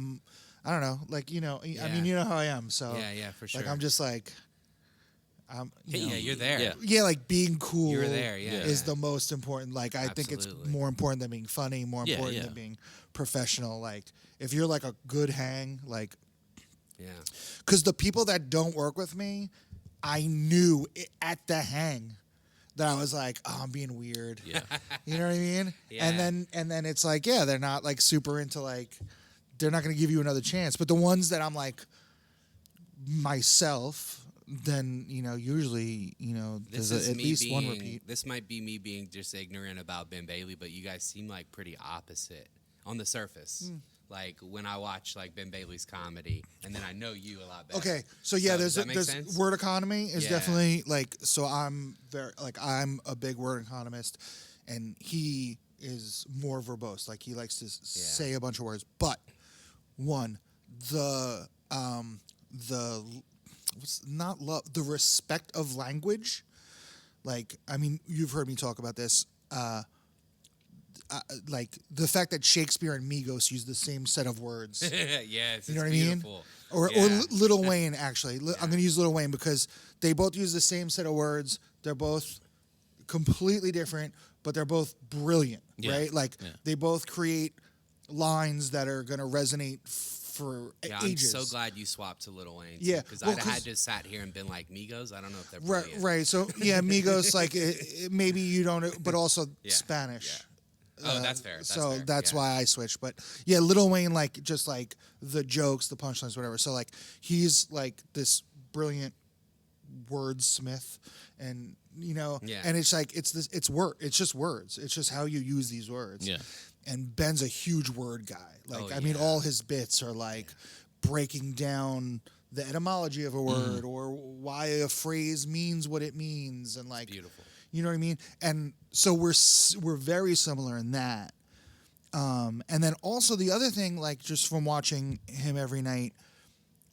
I don't know, like I mean, you know how I am, so for sure. like I'm just like you're there. Yeah, like being cool. You're there, is the most important. Like I think it's more important than being funny, more important than being professional. Like if you're like a good hang, like because the people that don't work with me, I knew at the hang that I was like, oh, I'm being weird. Yeah. You know what I mean? Yeah. And then it's like, they're not like super into like, they're not going to give you another chance. But the ones that I'm like myself, then usually there's at least one repeat. This might be me being just ignorant about Ben Bailey, but you guys seem like pretty opposite on the surface. Like when I watch like Ben Bailey's comedy, and then I know you a lot better. Okay, so there's word economy is definitely like, so I'm a big word economist, and he is more verbose. Like he likes to say a bunch of words, but the respect of language. Like, I mean, you've heard me talk about this. Like the fact that Shakespeare and Migos use the same set of words. Yes, you know what beautiful. I mean? Or Lil Wayne, actually. I'm going to use Lil Wayne because they both use the same set of words. They're both completely different, but they're both brilliant, right? Like they both create lines that are going to resonate for Yeah, I'm ages. so glad you swapped to Lil Wayne. Yeah, because well, I'd have 'cause- had to sat here and been like Migos. I don't know if they're Right, brilliant. right. So yeah, Migos, like maybe you don't, but also Yeah, Spanish. yeah. Oh, that's fair. That's so fair, that's yeah. why I switched. But yeah, Lil Wayne, like just like the jokes, the punchlines, whatever. So like he's like this brilliant wordsmith, and Yeah. and it's like it's just words. It's just how you use these words. Yeah. And Ben's a huge word guy. Like Oh, I mean, yeah. all his bits are like breaking down the etymology of a word or why a phrase means what it means, and like Beautiful. you know what I mean? And so we're very similar in that. And then also the other thing, like just from watching him every night,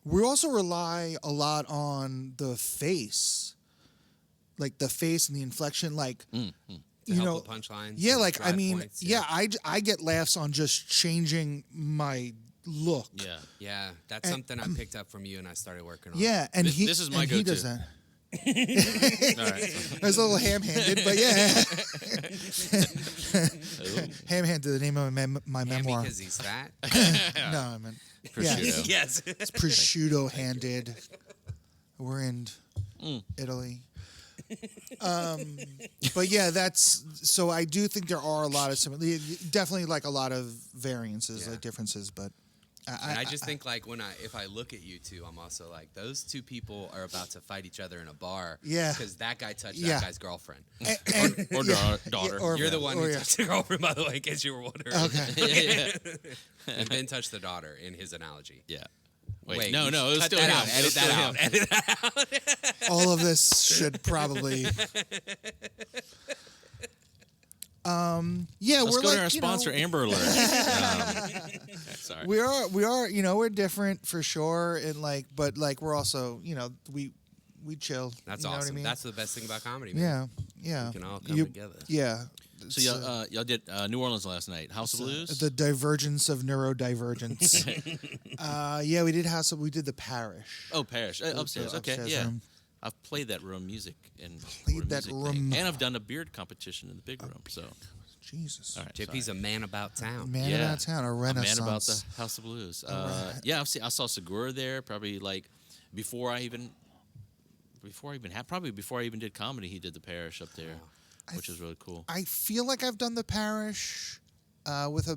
we also rely a lot on the face, like the face and the inflection, like To help with punchlines. yeah, and like I drive mean, points, yeah, I get laughs on just changing my look. Yeah. Yeah, that's something I picked up from you and I started working on. Yeah, and This is my he does go-to. that. All right. I was a little ham-handed, but yeah, Ooh. ham-handed, the name of my Hammy memoir. because he's fat. No, I meant Prosciutto. Yes. it's prosciutto-handed. We're in Italy. But yeah, that's so. I do think there are a lot of definitely like a lot of variances, Yeah. like differences. But And I just think like if I look at you two, I'm also like those two people are about to fight each other in a bar. Yeah. Because that guy touched Yeah. that guy's girlfriend. Or daughter. or- You're the one or who yeah. touched the girlfriend, by the way, in case you were wondering. Okay. And Ben touched the daughter in his analogy. Yeah. Wait, Wait, no, you it was cut still that him. out. It Edit was that still out. him. Edit that out. All of this should probably. Yeah, Let's we're go like to our sponsor, Amber Alert. Sorry. we are we're different for sure, and like, but like we're also we chill. That's you know awesome. What I mean? That's the best thing about comedy, man. yeah. We can all come You- together. Yeah. So y'all did New Orleans last night. House of Blues. The divergence of neurodivergence. Yeah, we did we did the parish. Oh, Parish. Upstairs. Okay. upstairs Yeah. room. I've played that room music and Played that music room. thing. And I've done a beard competition in the big room. So, Jesus. all right. JP's sorry. a man about town. Man Yeah. about town, a A renaissance. man about the House of Blues. Yeah, I saw Segura there. Probably like before I even did comedy, he did the Parish up there, which is really cool. I feel like I've done the parish with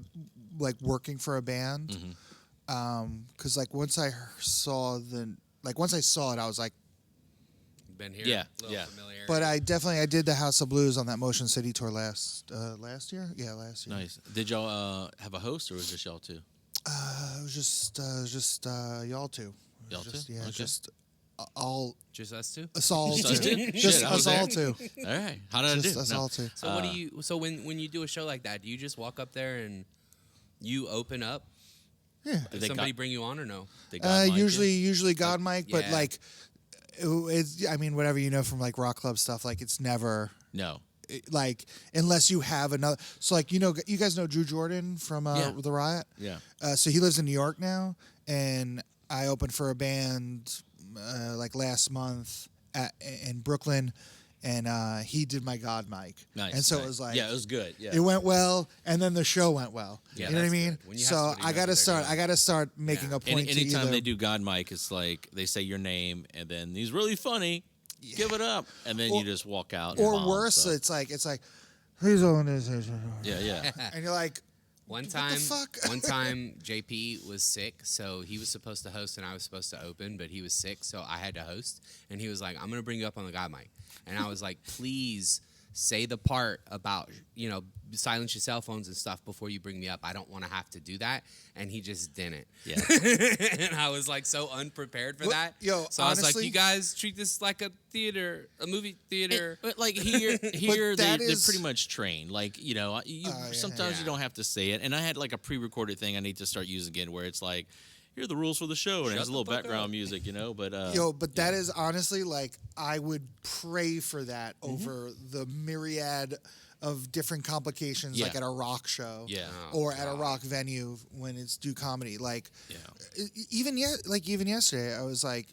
working for a band. Mm-hmm. Because like once I saw it, I was like, Been here. Yeah, Little yeah. familiarity. but I did the House of Blues on that Motion City tour last year. Yeah, last year. Nice. Did y'all have a host or was it just y'all two? It was just y'all two. It was Y'all just, two? Yeah, Okay. just all Just us two. us all Just us two. two? Just Shit, I was us all there. two. All right. How did Just I us do? No. all two. So what do you? So when you do a show like that, do you just walk up there and you open up? Yeah. Did they somebody got- bring you on or no? They got Mike in? Usually God Mike, but yeah. like it's I mean whatever you know from like rock club stuff, like it's never No. like unless you have another. So like you guys know Drew Jordan from Yeah. the Riot. Yeah. So he lives in New York now, and I opened for a band like last month in Brooklyn, and he did my God Mike. Nice. And so nice. it was like Yeah, it was good. Yeah. it went well, and then the show went well. Yeah, you know what I that's mean? good. When you have So somebody who I knows gotta what they're doing. I gotta start making Yeah. a point to Anytime either. they do God Mike, it's like they say your name and then he's really funny. Give it up, and then you just walk out. and or bomb, worse, so. it's like who's on this? Yeah, yeah. And you're like, One the time, fuck? one time, JP was sick, so he was supposed to host and I was supposed to open, but he was sick, so I had to host. And he was like, "I'm gonna bring you up on the God mic," and I was like, "Please say the part about silence your cell phones and stuff before you bring me up. I don't want to have to do that." And he just didn't. Yeah. And I was like so unprepared for Well, that. yo, so I was like, honestly- "You guys treat this like a movie theater." But like here that they're is- pretty much trained. Like sometimes you yeah. don't have to say it. And I had like a pre-recorded thing I need to start using again, where it's like, here are the rules for the show, and Shut there's a the little fuck background up. music, But but that is honestly like I would pray for that over the myriad of different complications, like Yeah. at a rock show, Yeah. Oh, or at a God. rock venue when it's do comedy. Like, Yeah. even yesterday, I was like,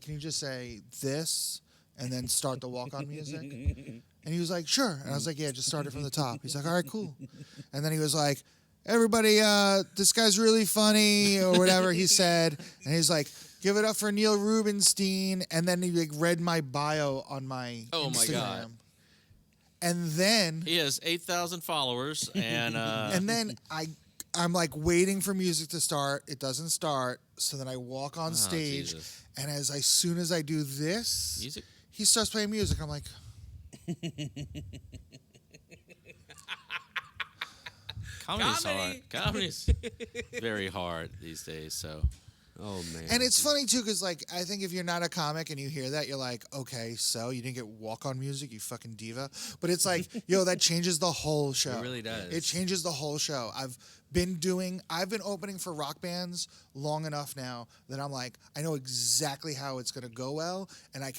can you just say this and then start the walk on music? And he was like, sure. And I was like, yeah, just start it from the top. He's like, all right, cool. And then he was like, everybody, this guy's really funny or whatever he said. And he's like, give it up for Neil Rubenstein. And then he like read my bio on my Instagram. My God. And then He has 8,000 followers, and then I'm like waiting for music to start. It doesn't start. So then I walk on stage, Jesus. and as soon as I do this, Music? he starts playing music. I'm like, comedy's hard. Comedy's very hard these days. So Oh man. and it's funny too, because like I think if you're not a comic and you hear that, you're like, okay, so you didn't get walk-on music, you fucking diva. But it's like, yo, that changes the whole show. It really does. It changes the whole show. I've been opening for rock bands long enough now that I'm like, I know exactly how it's gonna go well, and I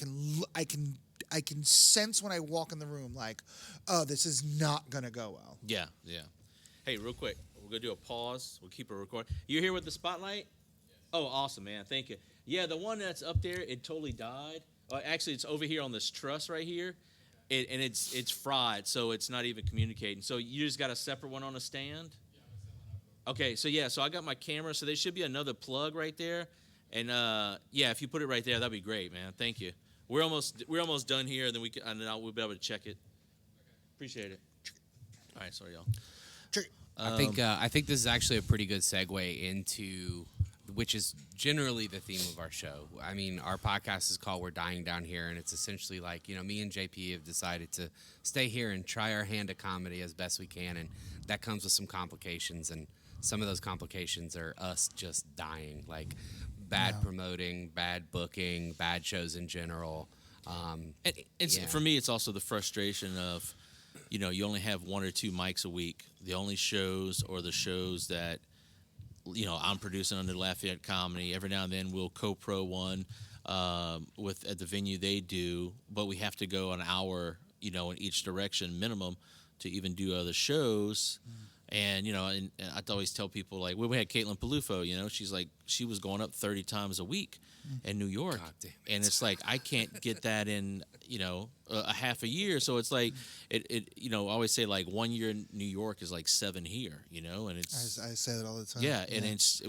can sense when I walk in the room, like, oh, this is not gonna go well. yeah. Hey, real quick, we're gonna do a pause. We'll keep it recording. You here with the spotlight? Oh, awesome, man. Thank you. Yeah, the one that's up there, it totally died. Actually, it's over here on this truss right here, and it's fried, so it's not even communicating. So you just got a separate one on a stand? Okay, so I got my camera, so there should be another plug right there. And if you put it right there, that'd be great, man. Thank you. We're almost done here, and then we'll be able to check it. Appreciate it. All right, sorry, y'all. I think this is actually a pretty good segue into, which is generally the theme of our show. I mean, our podcast is called We're Dying Down Here, and it's essentially like, me and JP have decided to stay here and try our hand at comedy as best we can, and that comes with some complications, and some of those complications are us just dying, like bad promoting, bad booking, bad shows in general. For me, it's also the frustration of, you only have 1 or 2 mics a week. The only shows or the shows that, I'm producing under Lafayette Comedy. Every now and then we'll co-pro one at the venue they do, but we have to go an hour, in each direction minimum to even do other shows. And, and I'd always tell people, like, we had Caitlin Palufo, she's like, she was going up 30 times a week in New York. God damn it. And it's like, I can't get that in, a half a year. So it's like, I always say, like, 1 year in New York is like 7 here, and it's. I say that all the time. Yeah, and it's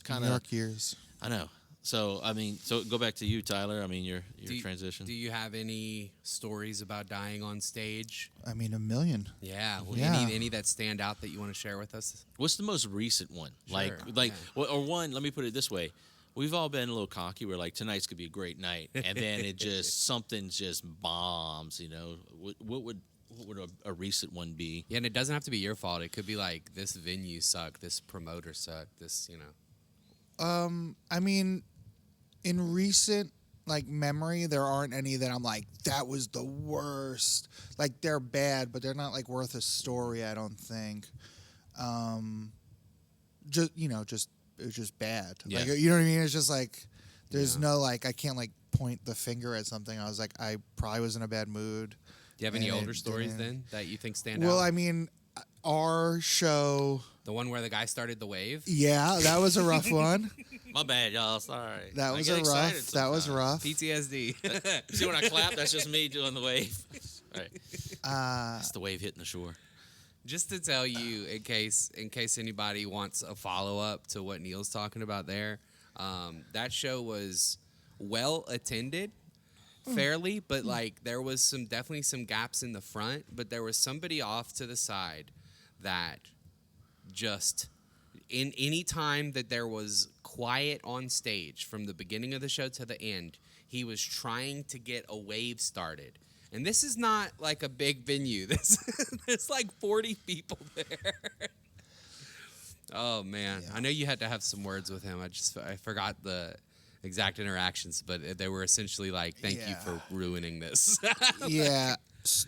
kind New of. York years. I know. So, go back to you, Tyler. your transition. Do you have any stories about dying on stage? I mean, a million. Yeah. Yeah. Any that stand out that you want to share with us? What's the most recent one? Sure, Or one, let me put it this way. We've all been a little cocky. We're like, tonight's going to be a great night. And then something just bombs, What would a recent one be? Yeah, and it doesn't have to be your fault. It could be like, this venue sucked, this promoter sucked, this, I mean, in recent memory, there aren't any that I'm like, that was the worst. Like, they're bad, but they're not like worth a story, I don't think. It was just bad. Yeah. Like, you know what I mean? It's just like, there's no I can't point the finger at something. I was like, I probably was in a bad mood. Do you have any And older it stories didn't- then that you think stand out? Well, I mean, our show, The one where the guy started the wave? yeah, that was a rough one. My bad, y'all. Sorry. That I was get a rough. excited That was sometimes. rough. PTSD. See when I clap? That's just me doing the wave. All right. That's the wave hitting the shore. Just to tell you, in case anybody wants a follow-up to what Neil's talking about there, that show was well attended, fairly, but there was definitely some gaps in the front, but there was somebody off to the side that just, in any time that there was quiet on stage from the beginning of the show to the end, he was trying to get a wave started. And this is not like a big venue. There's like 40 people there. Oh man, Yeah. I know you had to have some words with him. I forgot the exact interactions, but they were essentially like, "Thank you Yeah. for ruining this." Yeah,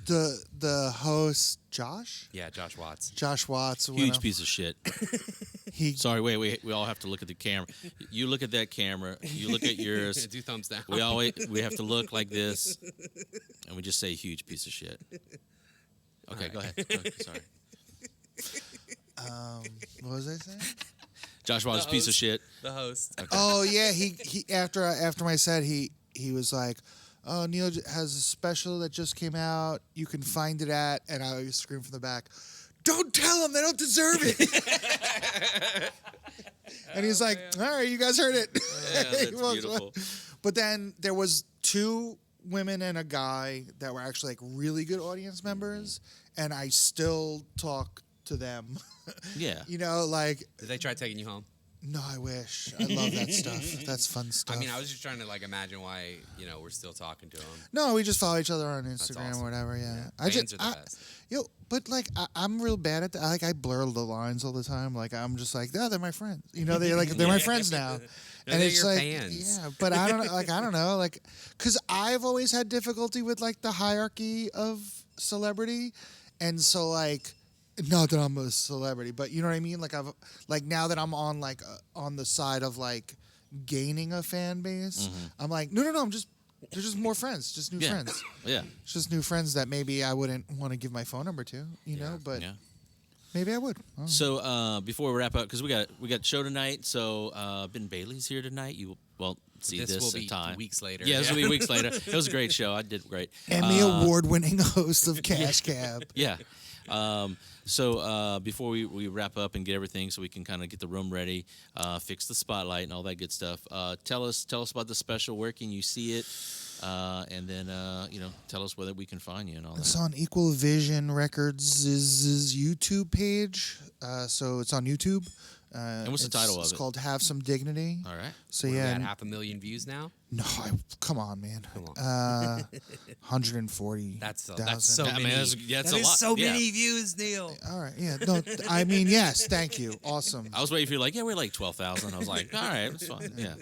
the host Josh Watts went Huge up- piece of shit. he Sorry, wait. We all have to look at the camera. You look at that camera. You look at yours. Do thumbs down. We have to look like this, and we just say huge piece of shit. Okay, go ahead. Sorry. what was I saying? Josh Watts, piece of shit. The host. Oh yeah, he after my set he was like, oh, Neil has a special that just came out. You can find it at, and I screamed from the back, don't tell them, they don't deserve it. And he's like, all right, you guys heard it. Yeah, that's beautiful. But then there was 2 women and a guy that were actually like really good audience members, and I still talk to them. Yeah. You know, like, Did they try taking you home? no, I wish. I love that stuff. That's fun stuff. I mean, I was just trying to like imagine why we're still talking to them. No, we just follow each other on Instagram awesome. or whatever. Yeah, Fans are the best. But like I'm real bad at that. Like I blur the lines all the time. Like I'm just like, they're my friends. You know, they're my friends now. No, And they're it's your like, fans. yeah, but I don't know, like, because I've always had difficulty with like the hierarchy of celebrity, and so like, not that I'm a celebrity, but you know what I mean. Like now that I'm on like on the side of like gaining a fan base, I'm like, no, they're just more friends, just new friends. Yeah. It's just new friends that maybe I wouldn't want to give my phone number to, you know, but. Yeah. Maybe I would. Oh. So before we wrap up, because we got show tonight. So Ben Bailey's here tonight. You will see this will in be time. weeks later. Yeah, this will be weeks later. It was a great show. I did great. Emmy award-winning host of Cash Cab. Yeah. So before we wrap up and get everything, so we can kind of get the room ready, fix the spotlight and all that good stuff. Tell us about the special. Where can you see it? And then tell us whether we can find you and all It's that. on Equal Vision Records' YouTube page. So it's on YouTube. And what's the title of It's it? called Have Some Dignity. All right. So We're yeah. at 500,000 views now. No, come on, man. Come on. 140. That's so I mean, many. that's That a is lot. so Yeah. many views, Neil. All right. Yeah. No, I mean, yes. Thank you. Awesome. I was waiting for you, like, yeah, we're like 12,000. I was like, all right, that's fine. Yeah.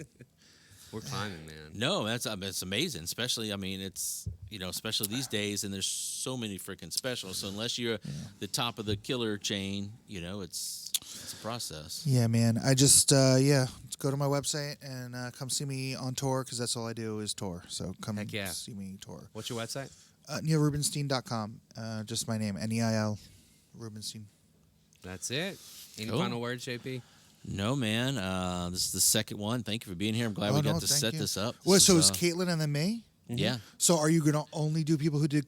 We're climbing, man. No, it's amazing. Especially, I mean, it's especially these days, and there's so many freaking specials. So unless you're the top of the killer chain, it's a process. Yeah, man. I just go to my website and come see me on tour, because that's all I do is tour. So come Heck yeah. see me tour. What's your website? NeilRubenstein.com. Just my name, Neil Rubenstein. That's it. Any Cool. final words, JP? No, man. This is the second one. Thank you for being here. I'm glad we got to thank set you. this up. Well, This so is, it was Caitlin and then me? Yeah. So are you going to only do people who did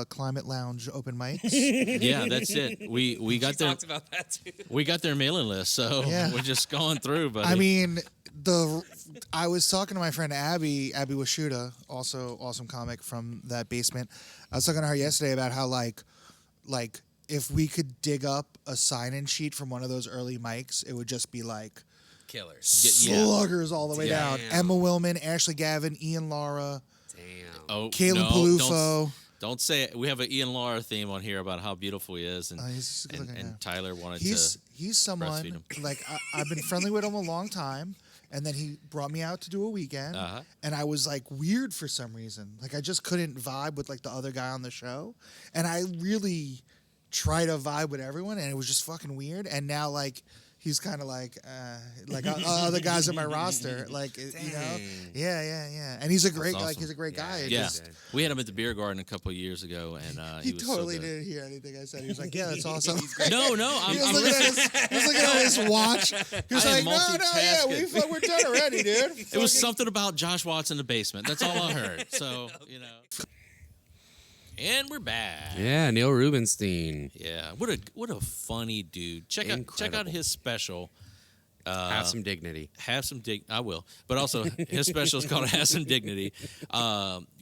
Climate Lounge open mics? Yeah, that's it. We got their Talked about that too. we got their mailing list, so Yeah. we're just going through. But I mean, I was talking to my friend Abby Washuta, also awesome comic from that basement. I was talking to her yesterday about how like if we could dig up a sign-in sheet from one of those early mics, it would just be like Killers. Yeah. sluggers all the way Damn. down. Emma Willman, Ashley Gavin, Ian Lara, Damn. Caitlin no, Palufo. Don't say it. We have an Ian Lara theme on here about how beautiful he is, and He's good looking, yeah. Tyler wanted He's to. someone breastfeed him. like I've been friendly with him a long time, and then he brought me out to do a weekend, and I was like weird for some reason. Like I just couldn't vibe with like the other guy on the show, and I really try to vibe with everyone, and it was just fucking weird. And now like he's kind of like other guys on my roster, like yeah. And he's a great awesome. he's a great guy. It Yeah, just- we had him at the beer garden a couple of years ago, and he was totally so good. didn't hear anything I said. He was like, "Yeah, that's awesome." No, He was I'm looking at his watch. He was I like, am "No, we're done already, dude." It was something about Josh Watts in the basement. That's all I heard. So and we're back. Yeah, Neil Rubenstein. Yeah, what a funny dude. Check out Incredible. his special. Have some dignity. I will, but also his special is called Have Some Dignity.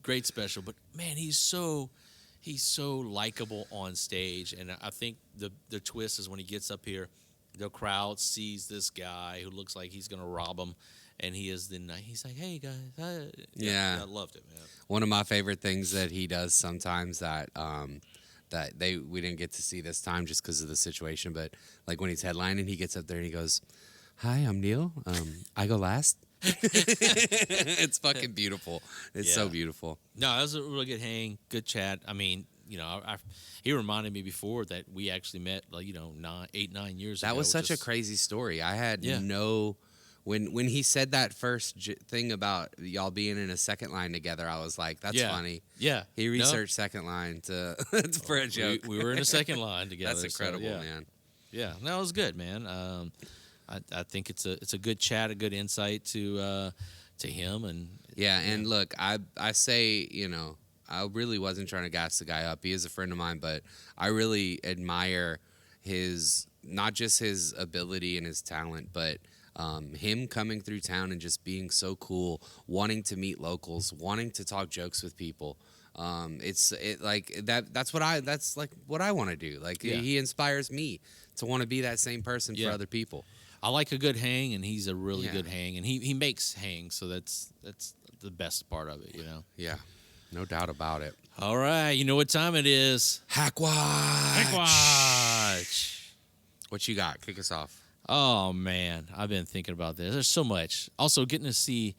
Great special, but man, he's so likable on stage, and I think the twist is when he gets up here, the crowd sees this guy who looks like he's gonna rob him, and he's like, "Hey guys," Yeah. I loved it, man. One of my favorite things that he does sometimes that we didn't get to see this time just because of the situation, but like when he's headlining, he gets up there and he goes, "Hi, I'm Neil. I go last." It's fucking beautiful. It's so Yeah. beautiful. No, that was a really good hang, good chat. I mean, he reminded me before that we actually met, like 9 years ago. That was such a just- crazy story. I had Yeah. when he said that first thing about y'all being in a second line together, I was like, "That's Yeah. funny." Yeah, He No, researched second line for a joke. We were in a second line together. That's so, incredible, yeah. man. Yeah, no, it was good, man. I think it's a good chat, a good insight to him, and Yeah, and look, I say, I really wasn't trying to gas the guy up. He is a friend of mine, but I really admire his not just his ability and his talent, but him coming through town and just being so cool, wanting to meet locals, wanting to talk jokes with people. That's what I want to do. Like he inspires me to want to be that same person for other people. I like a good hang, and he's a really good hang, and he makes hang, so that's the best part of it, you know. Yeah, no doubt about it. All right, you know what time it is. Hack Watch. Hack Watch. What you got? Kick us off. Oh man, I've been thinking about this. There's so much. Also, getting to see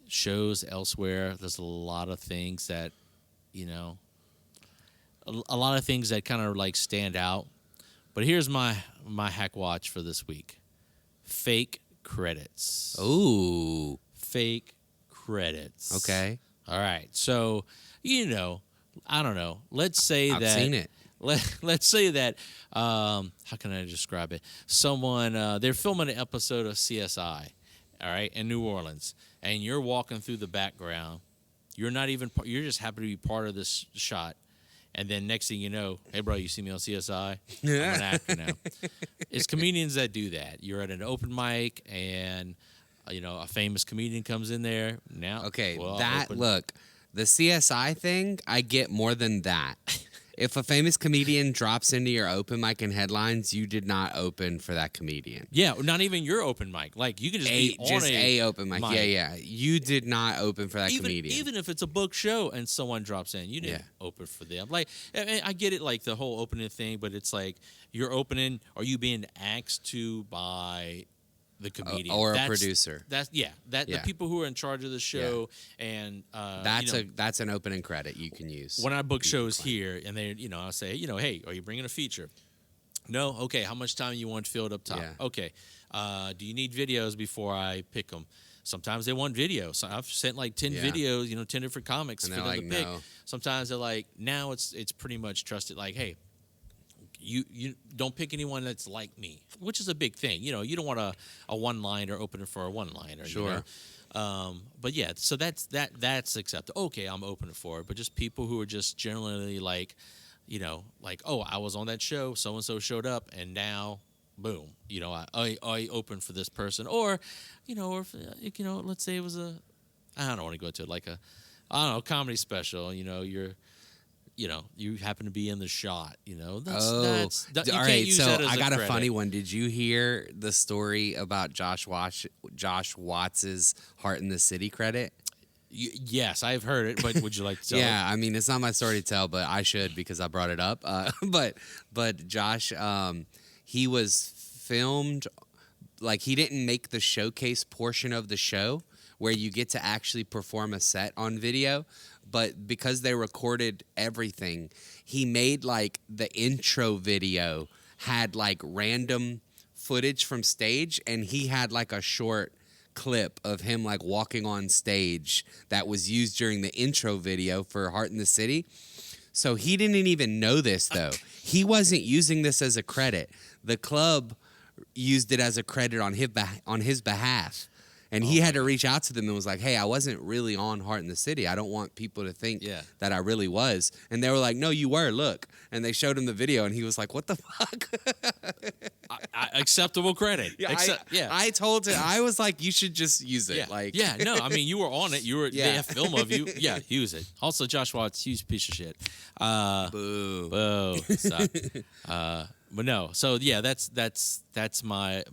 shows elsewhere. There's a lot of things that, you know, a lot of things that kind of like stand out. But here's my Hack Watch for this week. Fake credits. Ooh. Fake credits. Okay. All right. So, you know, I don't know. Let's say I've that. seen it. Let's say that. How can I describe it? Someone they're filming an episode of CSI, all right, in New Orleans, and you're walking through the background. You're not even. You're just happy to be part of this shot, and then next thing you know, hey bro, you see me on CSI? I'm an actor now. It's comedians that do that. You're at an open mic, and you know a famous comedian comes in there. Now, Okay, well, look, the CSI thing, I get more than that. If a famous comedian drops into your open mic and headlines, you did not open for that comedian. Yeah, not even your open mic. Like you can just be on a open mic. Yeah. You did not open for that comedian. Even if it's a book show and someone drops in, you didn't open for them. Like I get it, like the whole opening thing, but it's like you're opening. Are you being asked to by the comedian or a producer? The people who are in charge of the show, and that's an opening credit you can use. When I book shows here, and they, I'll say, hey, are you bringing a feature? No, okay. How much time you want filled up top? Yeah. Okay. Do you need videos before I pick them? Sometimes they want video. So I've sent like 10 videos, 10 different comics and for them like, to pick. no. Sometimes they're like, now it's pretty much trusted. Like, hey, you don't pick anyone that's like me, which is a big thing. You don't want a one-liner opening for a one-liner. Sure. But yeah, so that's acceptable. Okay, I'm opening for it. But just people who are just generally like, like, oh, I was on that show, so-and-so showed up, and now, boom, I opened for this person. Or, or if, let's say it was I don't want to go to it, like comedy special, you happen to be in the shot, you all right, use so that as I got a credit. funny one. Did you hear the story about Josh Watts's Heart in the City credit? Yes, I've heard it, but would you like to tell Yeah, I mean, it's not my story to tell, but I should because I brought it up. But Josh, he was filmed, like he didn't make the showcase portion of the show where you get to actually perform a set on video. But because they recorded everything, he made like the intro video had like random footage from stage, and he had like a short clip of him like walking on stage that was used during the intro video for Heart in the City. So he didn't even know this though. He wasn't using this as a credit. The club used it as a credit on his behalf. And he had to reach out to them and was like, hey, I wasn't really on Heart in the City. I don't want people to think that I really was. And they were like, no, you were, look. And they showed him the video, and he was like, what the fuck? Acceptable credit. I told him, I was like, you should just use it. No, I mean, you were on it. They have film of you. Yeah, use it. Also, Josh Watts, huge piece of shit. Boo. Suck. But no, so yeah, that's my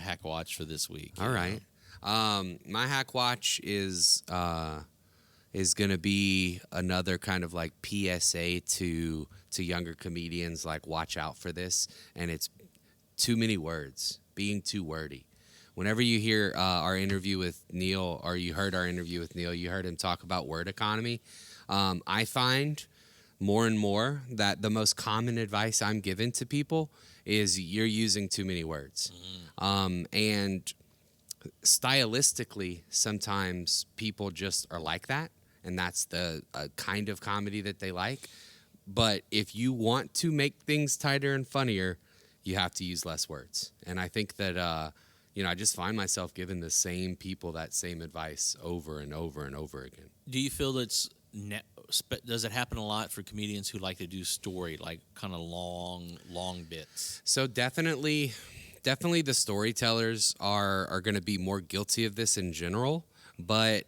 Hack Watch for this week. All right. My Hack Watch is gonna be another kind of like PSA to younger comedians, like watch out for this, and it's too many words, being too wordy. Whenever you hear our interview with Neil, or you heard our interview with Neil, you heard him talk about word economy. I find more and more that the most common advice I'm given to people is you're using too many words, and stylistically, sometimes people just are like that, and that's the kind of comedy that they like. But if you want to make things tighter and funnier, you have to use less words. And I think that, I just find myself giving the same people that same advice over and over and over again. Do you feel it's does it happen a lot for comedians who like to do story, like kind of long bits? So definitely the storytellers are going to be more guilty of this in general, but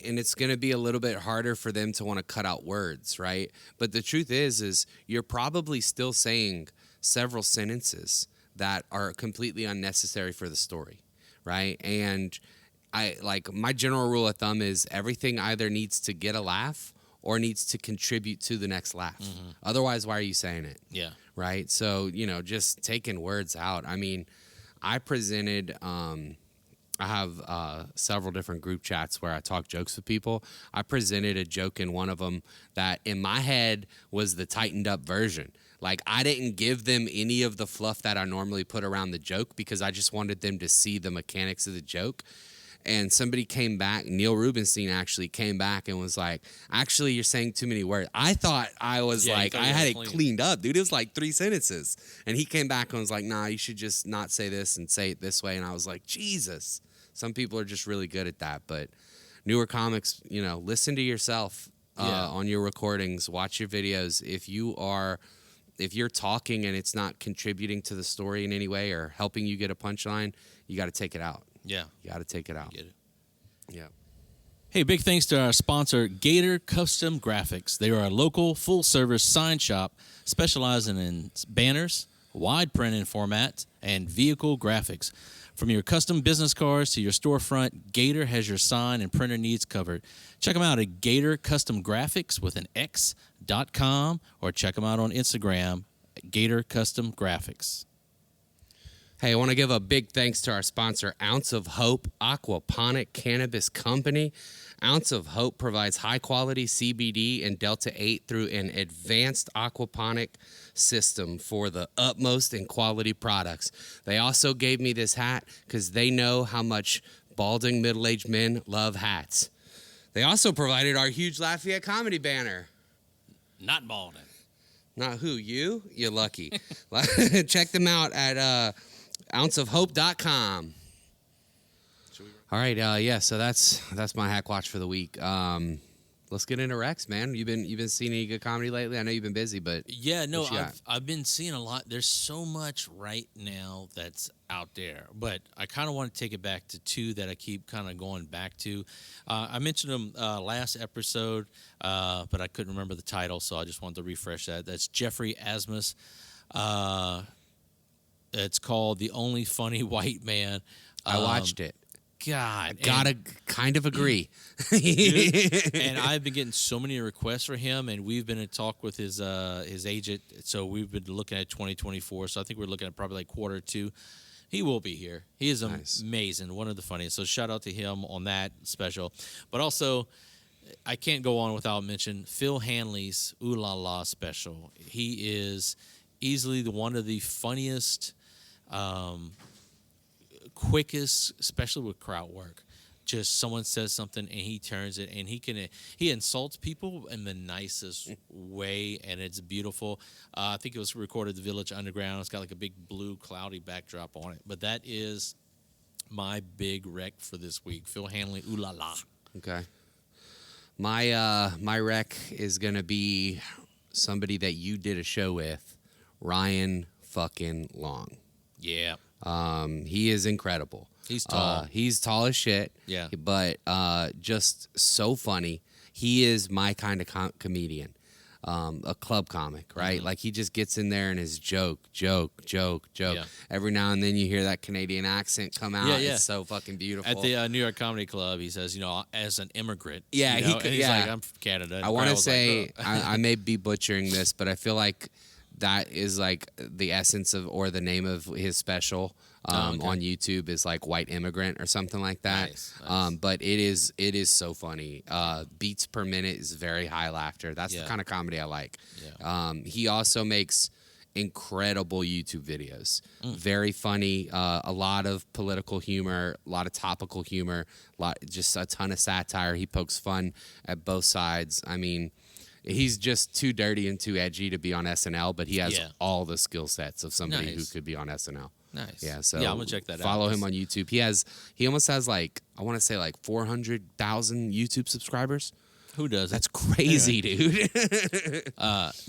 and it's going to be a little bit harder for them to want to cut out words, right? But the truth is you're probably still saying several sentences that are completely unnecessary for the story, right? And my general rule of thumb is everything either needs to get a laugh or needs to contribute to the next laugh. Mm-hmm. Otherwise, why are you saying it? Yeah. Right? So, just taking words out. I mean, I presented, I have several different group chats where I talk jokes with people. I presented a joke in one of them that in my head was the tightened up version. Like, I didn't give them any of the fluff that I normally put around the joke because I just wanted them to see the mechanics of the joke. And somebody came back, Neil Rubenstein actually came back and was like, actually, you're saying too many words. I thought I was I had it cleaned up, dude. It was like 3 sentences. And he came back and was like, nah, you should just not say this and say it this way. And I was like, Jesus. Some people are just really good at that. But newer comics, listen to yourself on your recordings, watch your videos. If you're talking and it's not contributing to the story in any way or helping you get a punchline, you got to take it out. Yeah. You got to take it out. Get it. Yeah. Hey, big thanks to our sponsor, Gator Custom Graphics. They are a local, full-service sign shop specializing in banners, wide printing format, and vehicle graphics. From your custom business cards to your storefront, Gator has your sign and printer needs covered. Check them out at Gator Custom Graphics with an X.com or check them out on Instagram, Gator Custom Graphics. Hey, I want to give a big thanks to our sponsor, Ounce of Hope Aquaponic Cannabis Company. Ounce of Hope provides high-quality CBD and Delta-8 through an advanced aquaponic system for the utmost in quality products. They also gave me this hat because they know how much balding middle-aged men love hats. They also provided our huge Lafayette comedy banner. Not balding. Not who? You? You're lucky. Check them out at ounceofhope.com. All right, so that's my hack watch for the week. Let's get into Rex, man. You've been seeing any good comedy lately? I know you've been busy, but I've been seeing a lot. There's so much right now that's out there, but I kind of want to take it back to 2 that I keep kind of going back to. I mentioned them last episode, but I couldn't remember the title, so I just wanted to refresh that. That's Jeffrey Asmus. It's called The Only Funny White Man. I watched it. God, gotta kind of agree. Dude, and I've been getting so many requests for him, and we've been in talk with his agent. So we've been looking at 2024. So I think we're looking at probably like Q2. He will be here. He is amazing, one of the funniest. So shout out to him on that special. But also, I can't go on without mentioning Phil Hanley's Ooh La La special. He is easily one of the funniest. Quickest, especially with crowd work. Just someone says something and he turns it and he insults people in the nicest way, and it's beautiful. I think it was recorded at the Village Underground. It's got like a big blue cloudy backdrop on it. But that is my big rec for this week. Phil Hanley, Ooh La La. Okay. My rec is gonna be somebody that you did a show with, Ryan fucking Long. Yeah. He is incredible. He's tall. He's tall as shit. Yeah. But just so funny. He is my kind of comedian. A club comic, right? Mm-hmm. Like he just gets in there and is joke. Yeah. Every now and then you hear that Canadian accent come out. Yeah. It's so fucking beautiful. At the New York Comedy Club, he says, as an immigrant. Yeah, he's like, I'm from Canada. I want to say, I may be butchering this, but I feel like that is like the essence of, or the name of his special on YouTube is like White Immigrant or something like that. Nice. But it is so funny. Beats per minute is very high laughter. That's the kind of comedy I like. Yeah. He also makes incredible YouTube videos. Very funny. A lot of political humor, a lot of topical humor, just a ton of satire. He pokes fun at both sides. I mean, he's just too dirty and too edgy to be on SNL, but he has all the skill sets of somebody who could be on SNL. Nice. Yeah, so I'm gonna check that out. Follow him on YouTube. He almost has like, I want to say like 400,000 YouTube subscribers. Who does? That's crazy, dude.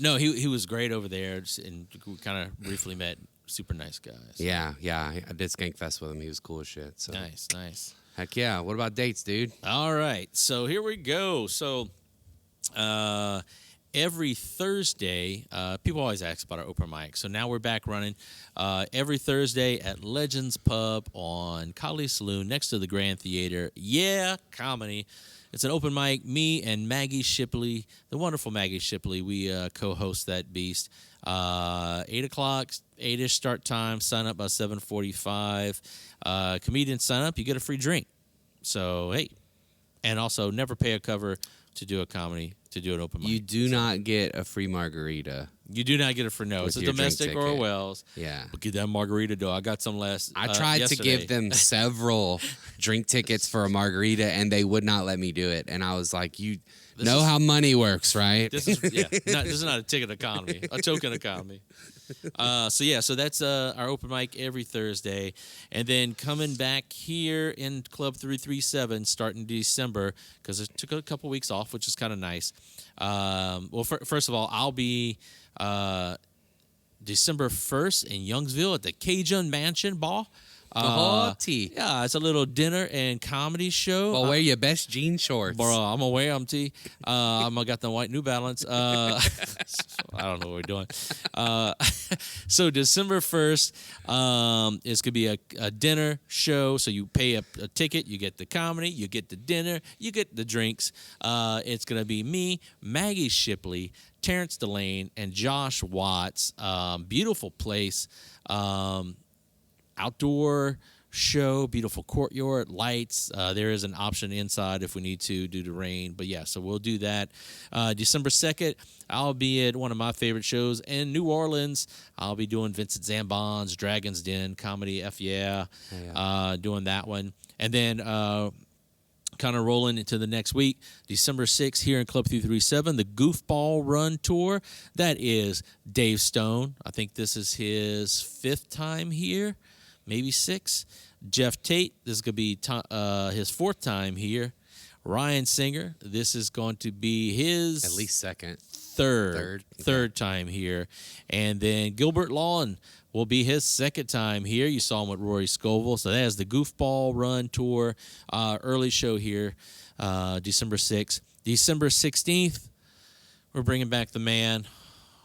No, he was great over there, and we kind of briefly met. Super nice guy. So. Yeah. I did Skankfest with him. He was cool as shit. So. Nice. Heck yeah. What about dates, dude? All right, so here we go. So every Thursday, people always ask about our open mic. So now we're back running every Thursday at Legends Pub on Collie Saloon next to the Grand Theater. Yeah, comedy. It's an open mic. Me and Maggie Shipley, the wonderful Maggie Shipley, we co-host that beast. 8 o'clock, 8-ish start time. Sign up by 7:45. Comedians sign up, you get a free drink. So, hey. And also, never pay a cover to do a comedy, to do an open mic. You do not get a free margarita. You do not get it for no. It's a your drink domestic or a ticket. Wells. Yeah. But get that margarita, though. I got some last I tried to yesterday. give them several drink tickets for a margarita, and they would not let me do it. And I was like, you know how money works, right? This is this is not a ticket economy, a token economy. So that's our open mic every Thursday, and then coming back here in Club 337 starting December because it took a couple weeks off, which is kind of nice. First of all, I'll be December 1st in Youngsville at the Cajun Mansion Ball. T. Yeah, it's a little dinner and comedy show. Well, wear your best jean shorts. Bro, I'm gonna wear them, T. I'm gonna got the white New Balance. I don't know what we're doing. So December 1st, it's gonna be a dinner show. So you pay a ticket, you get the comedy, you get the dinner, you get the drinks. It's gonna be me, Maggie Shipley, Terrence Delane, and Josh Watts. Beautiful place. Outdoor show, beautiful courtyard, lights. There is an option inside if we need to due to rain. But yeah, so we'll do that. December 2nd, I'll be at one of my favorite shows in New Orleans. I'll be doing Vincent Zambon's Dragon's Den comedy. Doing that one. And then kind of rolling into the next week, December 6th here in Club 337, the Goofball Run Tour. That is Dave Stone. I think this is his 5th time here. Maybe 6. Jeff Tate, this is going to be his 4th time here. Ryan Singer, this is going to be his... At least second. Third time here. And then Gilbert Lawson will be his 2nd time here. You saw him with Rory Scovel. So that is the Goofball Run Tour. Early show here, December 6th. December 16th, we're bringing back the man,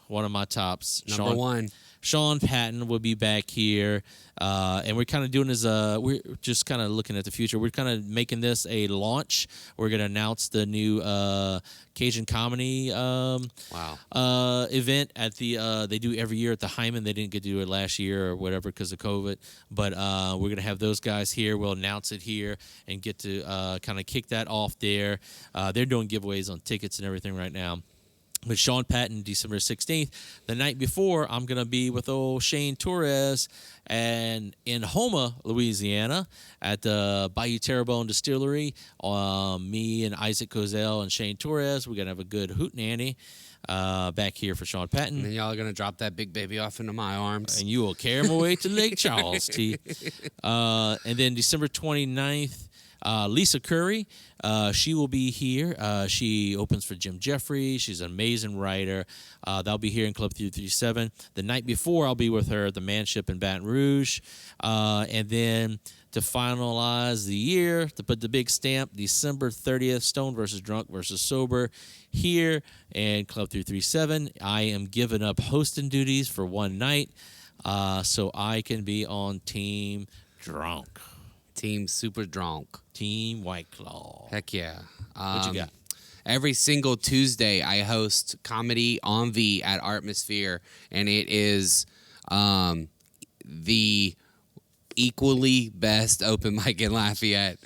one of my tops. Number one. Sean Patton will be back here, and we're kind of doing this. We're just kind of looking at the future. We're kind of making this a launch. We're going to announce the new Cajun comedy event at the. They do every year at the Hyman. They didn't get to do it last year or whatever because of COVID. But we're going to have those guys here. We'll announce it here and get to kind of kick that off there. They're doing giveaways on tickets and everything right now. With Sean Patton, December 16th. The night before, I'm going to be with old Shane Torres and in Houma, Louisiana, at the Bayou Terrebonne Distillery. Me and Isaac Cozell and Shane Torres, we're going to have a good hootenanny back here for Sean Patton. And then y'all are going to drop that big baby off into my arms. And you will carry him away to Lake Charles, T. And then December 29th, Lisa Curry, she will be here. She opens for Jim Jeffries. She's an amazing writer. That'll be here in Club 337. The night before, I'll be with her at the Manship in Baton Rouge. And then to finalize the year, to put the big stamp, December 30th, Stone versus Drunk versus Sober here in Club 337. I am giving up hosting duties for one night so I can be on Team Drunk. Team Super Drunk. Team White Claw. Heck yeah. What you got? Every single Tuesday, I host Comedy on V at Artmosphere, and it is the equally best open mic in Lafayette.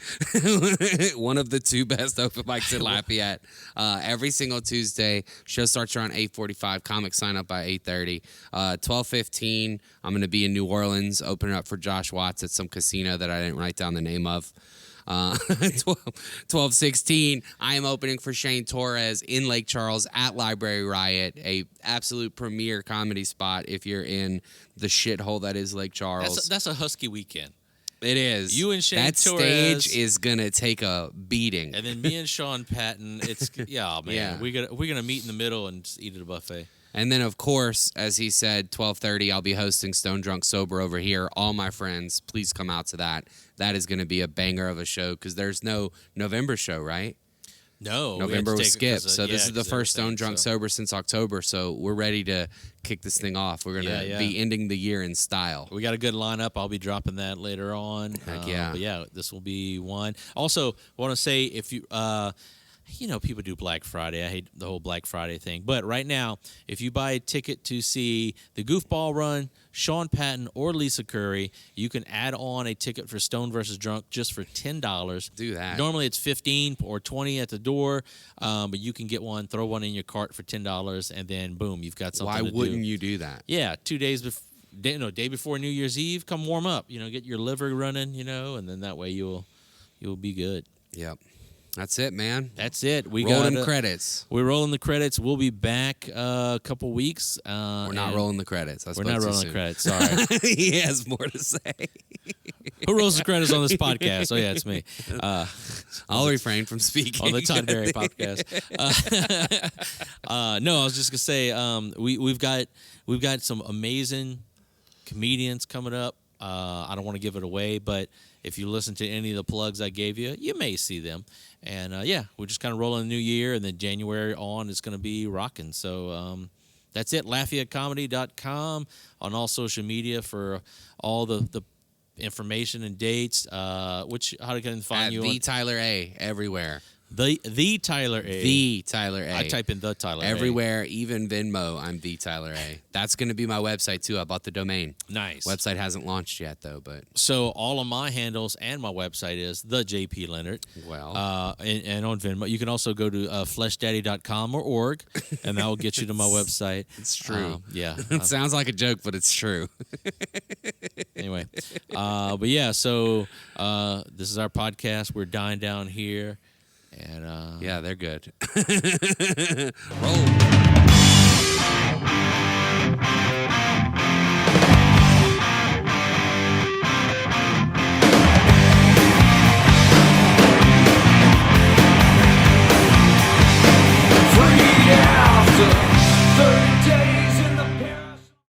One of the 2 best open mics in Lafayette. Every single Tuesday. Show starts around 8:45. Comics sign up by 8:30. 12:15, I'm going to be in New Orleans, opening up for Josh Watts at some casino that I didn't write down the name of. 12:16, I am opening for Shane Torres in Lake Charles at Library Riot, a absolute premier comedy spot if you're in the shithole that is Lake Charles. That's a husky weekend. It is. You and Shane that Torres. stage is gonna take a beating. And then me and Sean Patton. It's man. Yeah. We're gonna meet in the middle and just eat at a buffet. And then, of course, as he said, 12:30, I'll be hosting Stone Drunk Sober over here. All my friends, please come out to that. That is going to be a banger of a show because there's no November show, right? No, November we had was to take it skipped. So this is the first Stone Drunk so. Sober since October. So we're ready to kick this thing off. We're going to be ending the year in style. We got a good lineup. I'll be dropping that later on. Heck yeah. But yeah, this will be one. Also, I want to say if you people do Black Friday. I hate the whole Black Friday thing. But right now, if you buy a ticket to see the Goofball Run, Sean Patton, or Lisa Curry, you can add on a ticket for Stone versus Drunk just for $10. Do that. Normally it's $15 or $20 at the door, but you can get one, throw one in your cart for $10, and then boom, you've got something Why to do. wouldn't you do that? Yeah, 2 days before. Day before New Year's Eve, come warm up. Get your liver running. And then that way you'll be good. Yep. That's it, man. That's it. We rolling got credits. We're rolling the credits. We'll be back a couple weeks. We're not rolling the credits. We're not rolling the credits. Sorry. He has more to say. Who rolls the credits on this podcast? Oh yeah, it's me. I'll refrain from speaking on the Todd Berry podcast. No, I was just gonna say we've got some amazing comedians coming up. I don't want to give it away, but if you listen to any of the plugs I gave you, you may see them. And we're just kind of rolling the new year, and then January on is going to be rocking. So that's it. LafayetteComedy.com on all social media for all the information and dates. How can I find you? The Tyler A everywhere. The Tyler A. The Tyler A. I type in the Tyler everywhere, even Venmo. I'm the Tyler A. That's going to be my website too. I bought the domain. Nice. Website hasn't launched yet though, but so all of my handles and my website is the JP Leonard. Well, and on Venmo, you can also go to fleshdaddy.com or org, and that will get you to my website. It's true. It sounds like a joke, but it's true. Anyway, but yeah, so this is our podcast. We're dying down here. And yeah, they're good. Roll.